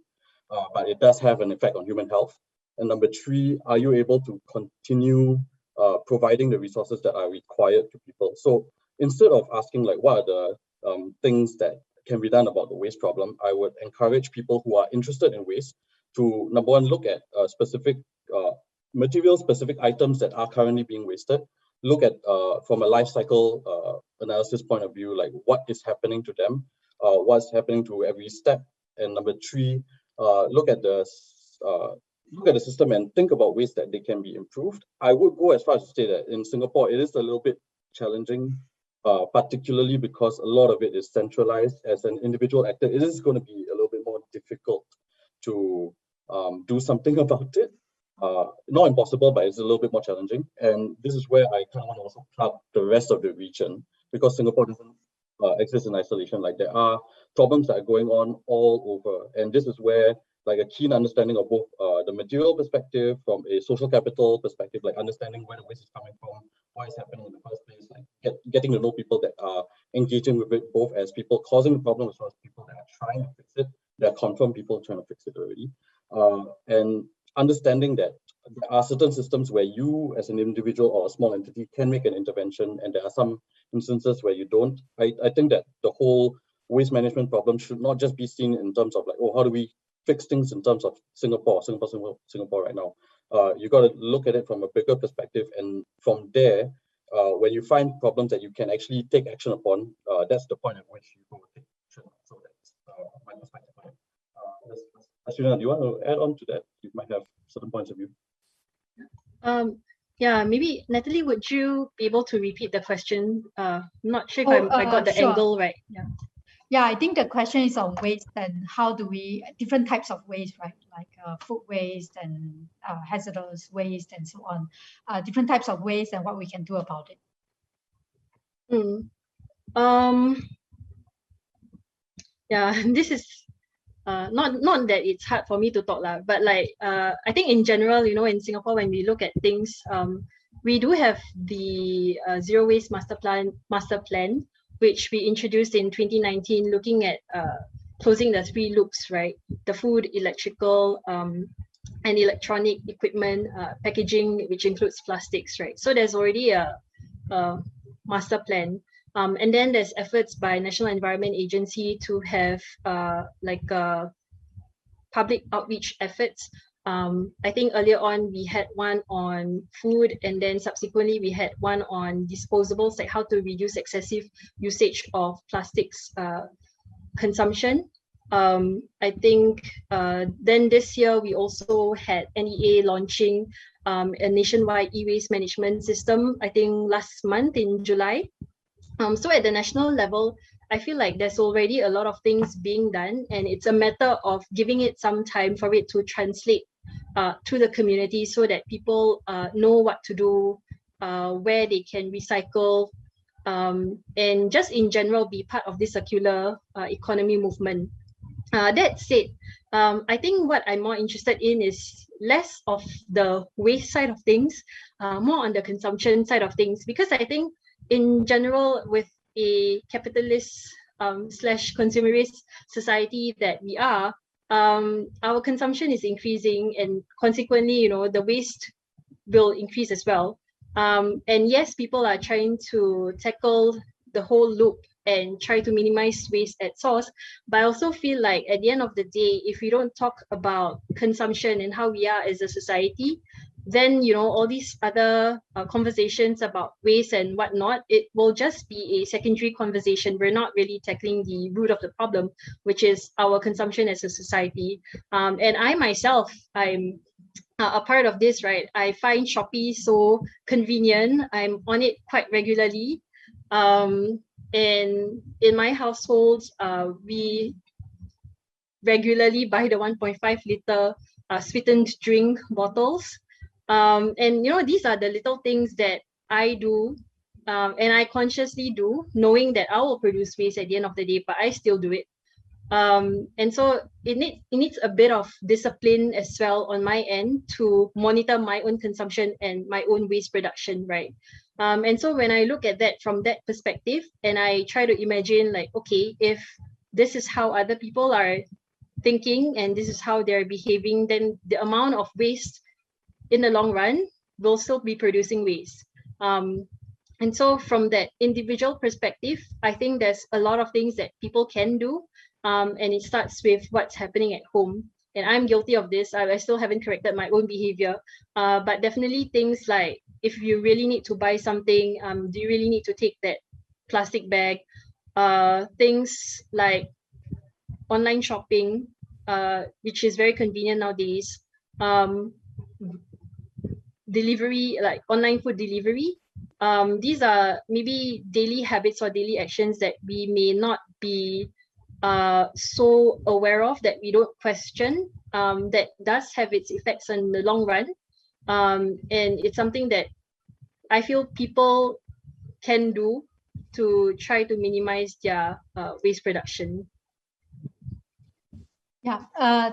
but it does have an effect on human health. And number three, are you able to continue providing the resources that are required to people? So instead of asking like, what are the things that can be done about the waste problem, I would encourage people who are interested in waste to, number one, look at specific material-specific items that are currently being wasted. Look at, from a life cycle analysis point of view, like what is happening to them, what's happening to every step. And number three, look at the system and think about ways that they can be improved. I would go as far as to say that in Singapore, it is a little bit challenging, particularly because a lot of it is centralized. As an individual actor, it is going to be a little bit more difficult to do something about it. Not impossible, but it's a little bit more challenging. And this is where I kind of want to also plug the rest of the region, because Singapore doesn't exist in isolation. Like there are problems that are going on all over. And this is where like a keen understanding of both the material perspective, from a social capital perspective, like understanding where the waste is coming from, why it's happening in the first place, like getting to know people that are engaging with it, both as people causing the problem as well as people that are trying to fix it. There are confirmed people trying to fix it already. And understanding that there are certain systems where you as an individual or a small entity can make an intervention, and there are some instances where you don't. I think that the whole waste management problem should not just be seen in terms of like, oh, how do we fix things in terms of Singapore right now. You got to look at it from a bigger perspective, and from there, when you find problems that you can actually take action upon, that's the point at which you go take action. So that's my perspective on it. Ashrina, do you want to add on to that? You might have certain points of view. Yeah, maybe Natalie, would you be able to repeat the question? I'm not sure if I got the sure. angle right. Yeah. Yeah, I think the question is on waste and how do we, different types of waste, right? Like food waste and hazardous waste and so on. Different types of waste and what we can do about it. Yeah, this is not that it's hard for me to talk lah, but like I think in general, you know, in Singapore, when we look at things, we do have the zero waste master plan, which we introduced in 2019, looking at closing the 3 loops, right? The food, electrical, and electronic equipment, packaging, which includes plastics, right? So there's already a master plan. And then there's efforts by National Environment Agency to have public outreach efforts. I think earlier on we had one on food, and then subsequently we had one on disposables, like how to reduce excessive usage of plastics consumption. I think then this year we also had NEA launching a nationwide e-waste management system, I think last month in July. So at the national level, I feel like there's already a lot of things being done, and it's a matter of giving it some time for it to translate to the community so that people know what to do, where they can recycle, and just in general be part of this circular economy movement. That said, I think what I'm more interested in is less of the waste side of things, more on the consumption side of things, because I think in general, with a capitalist slash consumerist society that we are, our consumption is increasing, and consequently, you know, the waste will increase as well. And yes, people are trying to tackle the whole loop and try to minimize waste at source, but I also feel like at the end of the day, if we don't talk about consumption and how we are as a society, then, you know, all these other conversations about waste and whatnot, it will just be a secondary conversation. We're not really tackling the root of the problem, which is our consumption as a society. And I myself, I'm a part of this, right? I find Shopee so convenient. I'm on it quite regularly. And in my household, we regularly buy the 1.5 liter sweetened drink bottles. And you know, these are the little things that I do, and I consciously do, knowing that I will produce waste at the end of the day, but I still do it. And so it needs a bit of discipline as well on my end to monitor my own consumption and my own waste production, right? And so when I look at that from that perspective, and I try to imagine like, okay, if this is how other people are thinking and this is how they're behaving, then the amount of waste in the long run will still be producing waste. And so from that individual perspective, I think there's a lot of things that people can do. And it starts with what's happening at home. And I'm guilty of this. I still haven't corrected my own behavior. But definitely things like, if you really need to buy something, do you really need to take that plastic bag? Things like online shopping, which is very convenient nowadays. Delivery, like online food delivery. These are maybe daily habits or daily actions that we may not be so aware of, that we don't question, that does have its effects in the long run. And it's something that I feel people can do to try to minimize their waste production. Yeah,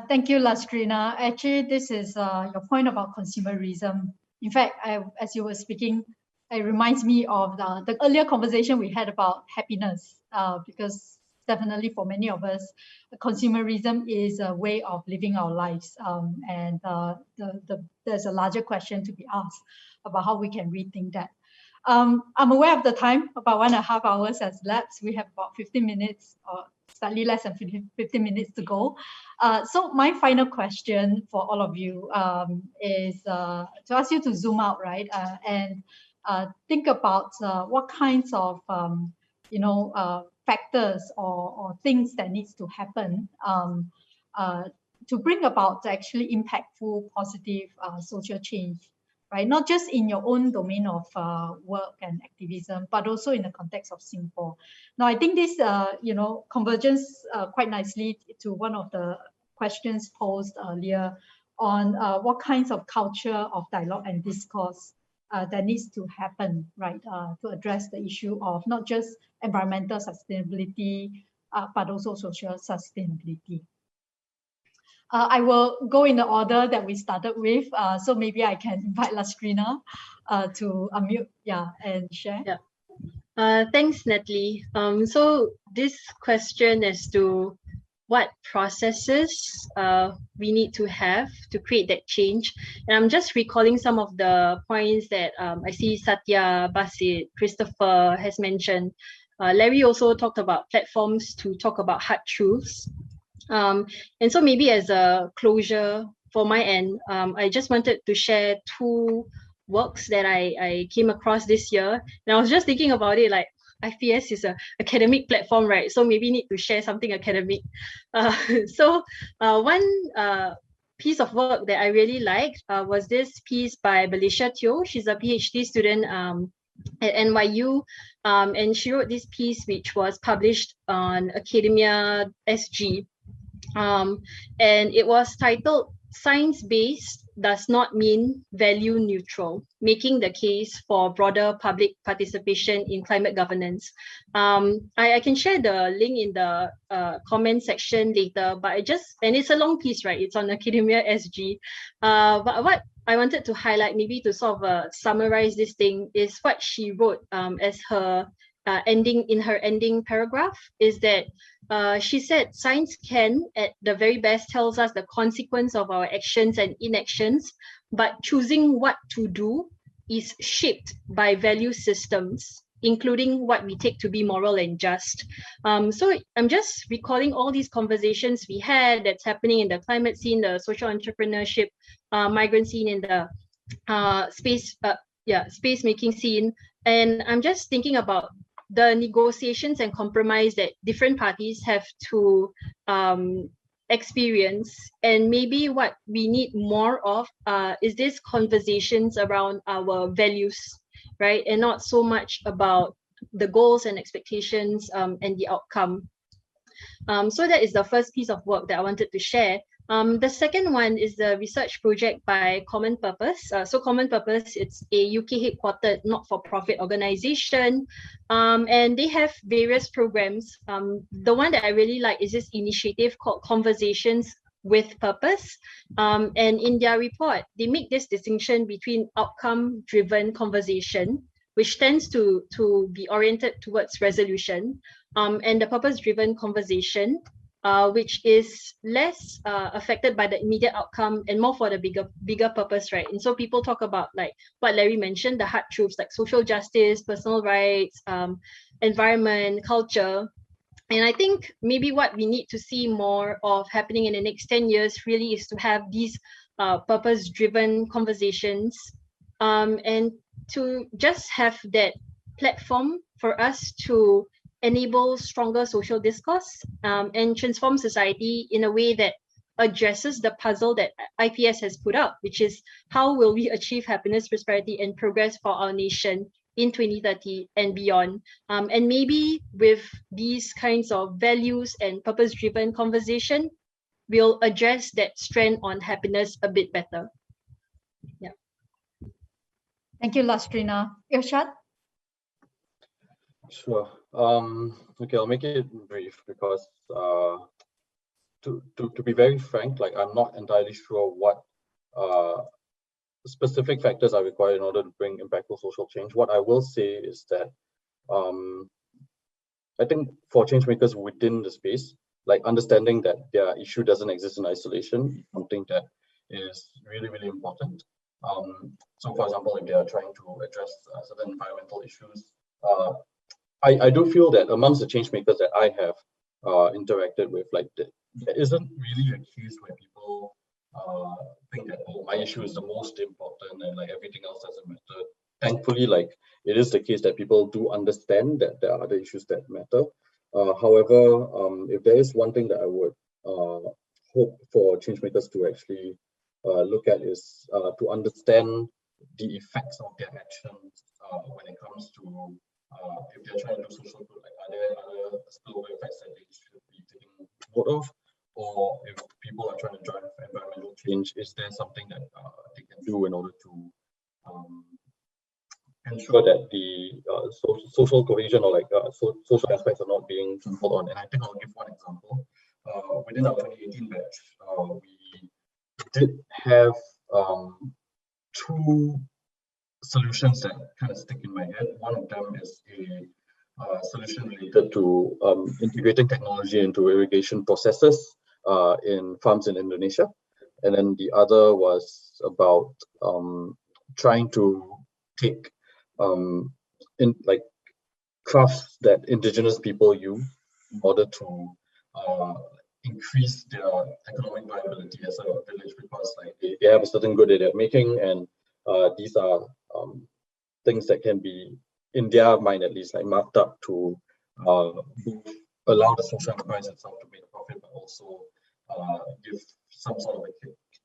thank you, Lastrina. Actually, this is your point about consumerism. In fact, as you were speaking, it reminds me of the earlier conversation we had about happiness, because definitely for many of us, consumerism is a way of living our lives. And there's a larger question to be asked about how we can rethink that. I'm aware of the time, about 1.5 hours has lapsed. We have about 15 minutes or slightly less than 15 minutes to go. So my final question for all of you is to ask you to zoom out, right? And think about what kinds of, factors or things that needs to happen to bring about actually impactful, positive social change, right? Not just in your own domain of work and activism, but also in the context of Singapore. Now, I think this, converges quite nicely to one of the questions posed earlier on what kinds of culture of dialogue and discourse that needs to happen, right, to address the issue of not just environmental sustainability, but also social sustainability. I will go in the order that we started with. So maybe I can invite Lastrina to unmute, and share. Yeah. Thanks, Natalie. So this question as to what processes we need to have to create that change. And I'm just recalling some of the points that I see Satya, Basit, Christopher has mentioned. Larry also talked about platforms to talk about hard truths. And so maybe as a closure for my end, I just wanted to share 2 works that I came across this year. And I was just thinking about it, like IPS is an academic platform, right? So maybe need to share something academic. So one piece of work that I really liked was this piece by Belisha Teo. She's a PhD student at NYU, and she wrote this piece which was published on Academia SG. And it was titled "Science-Based Does Not Mean Value Neutral, Making the Case for Broader Public Participation in Climate Governance." I can share the link in the comment section later, but and it's a long piece, right? It's on Academia SG. But what I wanted to highlight, maybe to sort of summarize this thing, is what she wrote as her ending paragraph, is that she said science can, at the very best, tells us the consequence of our actions and inactions, but choosing what to do is shaped by value systems, including what we take to be moral and just. So I'm just recalling all these conversations we had that's happening in the climate scene, the social entrepreneurship, migrant scene, in the space making scene. And I'm just thinking about the negotiations and compromise that different parties have to experience. And maybe what we need more of is these conversations around our values, right? And not so much about the goals and expectations and the outcome. So that is the first piece of work that I wanted to share. The second one is the research project by Common Purpose. So Common Purpose, it's a UK headquartered not-for-profit organization, and they have various programs. The one that I really like is this initiative called Conversations with Purpose. And in their report, they make this distinction between outcome-driven conversation, which tends to be oriented towards resolution, and the purpose-driven conversation, which is less affected by the immediate outcome and more for the bigger purpose, right? And so people talk about, like what Larry mentioned, the hard truths like social justice, personal rights, environment, culture. And I think maybe what we need to see more of happening in the next 10 years really is to have these purpose-driven conversations, and to just have that platform for us to enable stronger social discourse and transform society in a way that addresses the puzzle that IPS has put up, which is how will we achieve happiness, prosperity, and progress for our nation in 2030 and beyond. And maybe with these kinds of values and purpose-driven conversation, we'll address that strand on happiness a bit better. Yeah. Thank you, Lastrina. Irshad? Sure. Okay, I'll make it brief because to be very frank, like I'm not entirely sure what specific factors are required in order to bring impactful social change. What I will say is that I think for change makers within the space, like understanding that their issue doesn't exist in isolation is something that is really, really important. So for example, if they are trying to address certain environmental issues, I do feel that amongst the change makers that I have interacted with, like there isn't really a case where people think that, oh, my issue is the most important and like everything else doesn't matter. Thankfully, like it is the case that people do understand that there are other issues that matter. However, if there is one thing that I would hope for change makers to actually look at is to understand the effects of their actions when it comes to if they're trying to do social good, like are there other spillover effects that they should be taking note of? Or if people are trying to drive environmental change, is there something that they can do in order to ensure that the social cohesion or like social aspects are not being trampled on? And I think I'll give one example. Within our 2018 batch, we did have two solutions that kind of stick in my head. One of them is a solution related to integrating technology into irrigation processes in farms in Indonesia. And then the other was about trying to take in like crafts that indigenous people use in order to increase their economic viability as a village, because like they have a certain good that they're making, and these are things that can be, in their mind at least, like marked up to allow the social enterprise itself to make a profit, but also give some sort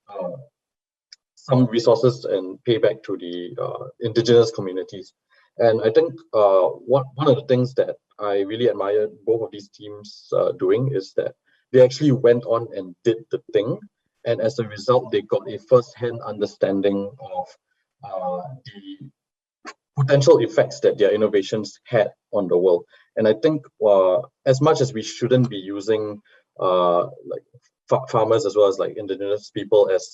of some resources and payback to the indigenous communities. And I think one of the things that I really admired both of these teams doing is that they actually went on and did the thing. And as a result, they got a first-hand understanding of the potential effects that their innovations had on the world. And I think as much as we shouldn't be using like farmers as well as like indigenous people as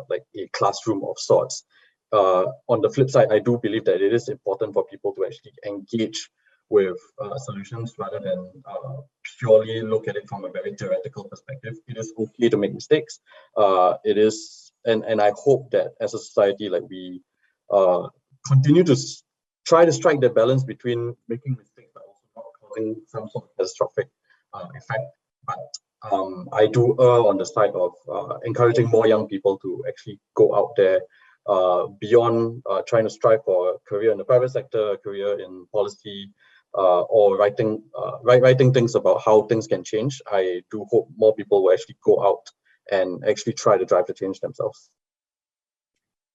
like a classroom of sorts, on the flip side, I do believe that it is important for people to actually engage with solutions rather than purely look at it from a very theoretical perspective. It is okay to make mistakes. It is, and I hope that as a society, like we continue to try to strike the balance between making mistakes but also not causing some sort of catastrophic effect. But I do err on the side of encouraging more young people to actually go out there beyond trying to strive for a career in the private sector, a career in policy, or writing things about how things can change. I do hope more people will actually go out and actually try to drive the change themselves.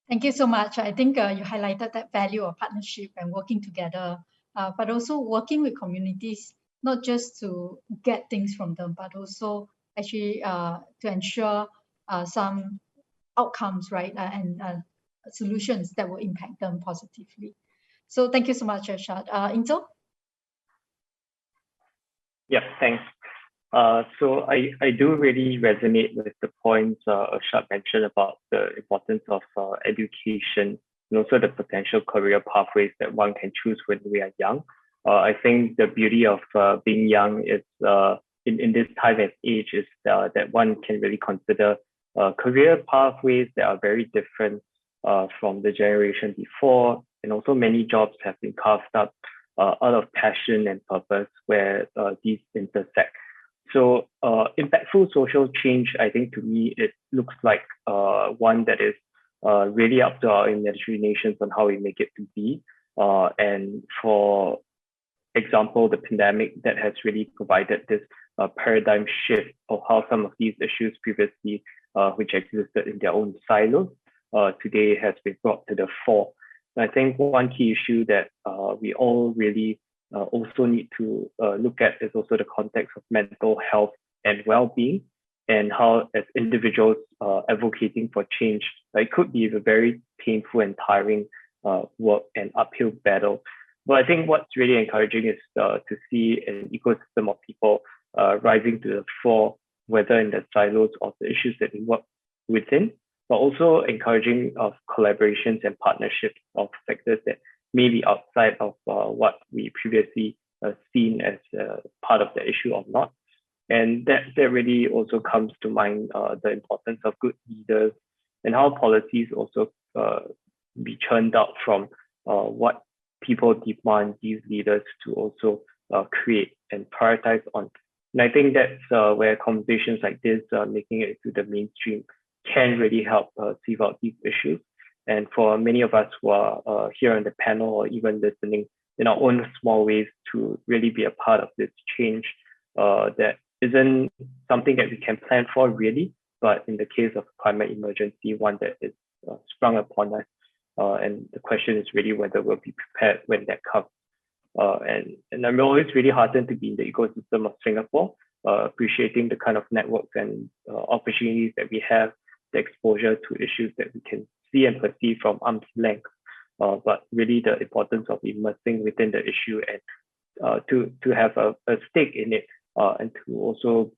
Thank you so much. I think you highlighted that value of partnership and working together, but also working with communities, not just to get things from them, but also actually to ensure some outcomes, right, and solutions that will impact them positively. So thank you so much, Arshad. Intel? Yeah, thanks. So I do really resonate with the points Arshad mentioned about the importance of education and also the potential career pathways that one can choose when we are young. I think the beauty of being young is in this time and age is that one can really consider career pathways that are very different from the generation before, and also many jobs have been carved up out of passion and purpose where these intersect. So impactful social change, I think to me, it looks like one that is really up to our imaginations on how we make it to be. And for example, the pandemic that has really provided this paradigm shift of how some of these issues previously, which existed in their own silos, today has been brought to the fore. And I think one key issue that we all really also need to look at is also the context of mental health and well-being, and how as individuals advocating for change, it could be a very painful and tiring work and uphill battle. But I think what's really encouraging is to see an ecosystem of people rising to the fore, whether in the silos of the issues that we work within, but also encouraging of collaborations and partnerships of sectors that may be outside of what we previously seen as part of the issue or not. And that really also comes to mind the importance of good leaders and how policies also be churned out from what people demand these leaders to also create and prioritize on. And I think that's where conversations like this, making it to the mainstream, can really help sieve out these issues. And for many of us who are here on the panel or even listening in our own small ways to really be a part of this change that isn't something that we can plan for really, but in the case of climate emergency, one that is sprung upon us. And the question is really whether we'll be prepared when that comes. And I'm always really heartened to be in the ecosystem of Singapore, appreciating the kind of networks and opportunities that we have, the exposure to issues that we can see and perceive from arm's length, but really the importance of immersing within the issue and to have a stake in it, and to also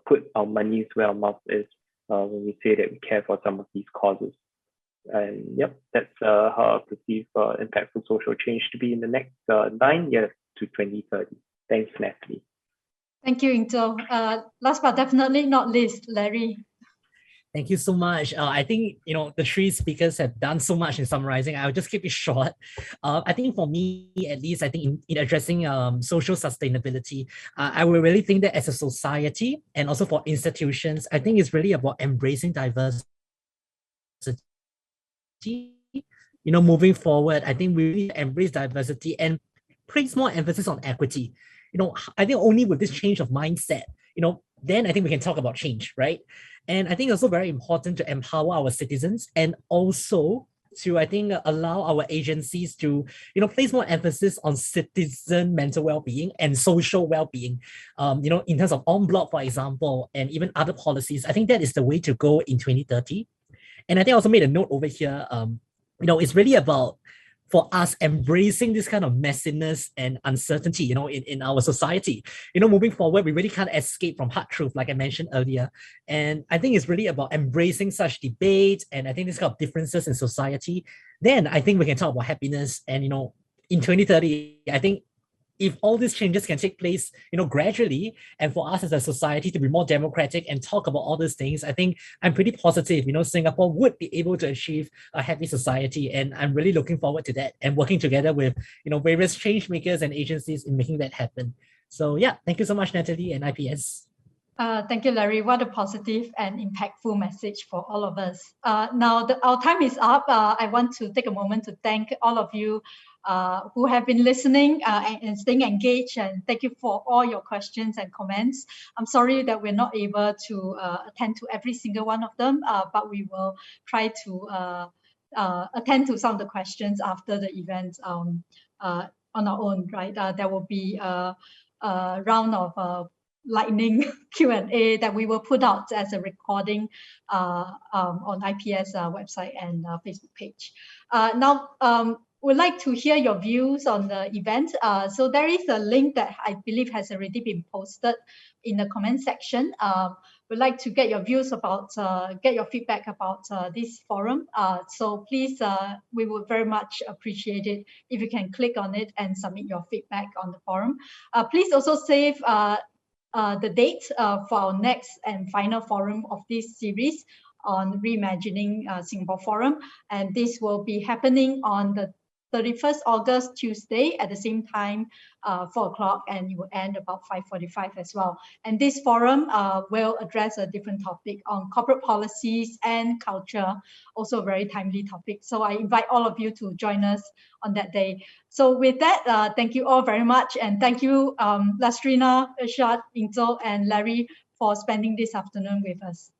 put our money where our mouth is when we say that we care for some of these causes. And yep, that's how I perceive impactful social change to be in the next 9 years to 2030. Thanks, Natalie. Thank you, Ingzhou. Last but definitely not least, Larry. Thank you so much. I think, the three speakers have done so much in summarizing. I'll just keep it short. I think for me, at least, I think in addressing social sustainability, I will really think that as a society and also for institutions, I think it's really about embracing diversity. Moving forward, I think we really embrace diversity and place more emphasis on equity. I think only with this change of mindset, then I think we can talk about change, right? And I think it's also very important to empower our citizens and also to, I think, allow our agencies to, place more emphasis on citizen mental well-being and social well-being, in terms of en bloc, for example, and even other policies. I think that is the way to go in 2030. And I think I also made a note over here, it's really about, for us, embracing this kind of messiness and uncertainty, in our society. Moving forward, we really can't escape from hard truth, like I mentioned earlier. And I think it's really about embracing such debate and I think this kind of differences in society. Then I think we can talk about happiness. And, in 2030, I think if all these changes can take place, gradually, and for us as a society to be more democratic and talk about all these things, I think I'm pretty positive, Singapore would be able to achieve a happy society. And I'm really looking forward to that and working together with, various change makers and agencies in making that happen. So yeah, thank you so much, Natalie and IPS. Thank you, Larry. What a positive and impactful message for all of us. Now, our time is up. I want to take a moment to thank all of you who have been listening and staying engaged, and thank you for all your questions and comments. I'm sorry that we're not able to attend to every single one of them, but we will try to attend to some of the questions after the event on our own, right? There will be a round of lightning Q&A that we will put out as a recording on IPS website and Facebook page. Now, we'd like to hear your views on the event. So there is a link that I believe has already been posted in the comment section. We'd like to get your views about, get your feedback about this forum. So please, we would very much appreciate it if you can click on it and submit your feedback on the forum. Please also save the date for our next and final forum of this series on Reimagining Singapore Forum. And this will be happening on the 31st August, Tuesday, at the same time, 4 o'clock, and it will end about 5:45 as well. And this forum will address a different topic on corporate policies and culture, also a very timely topic. So I invite all of you to join us on that day. So with that, thank you all very much. And thank you, Lastrina, Irshad, Ingzhou, and Larry for spending this afternoon with us.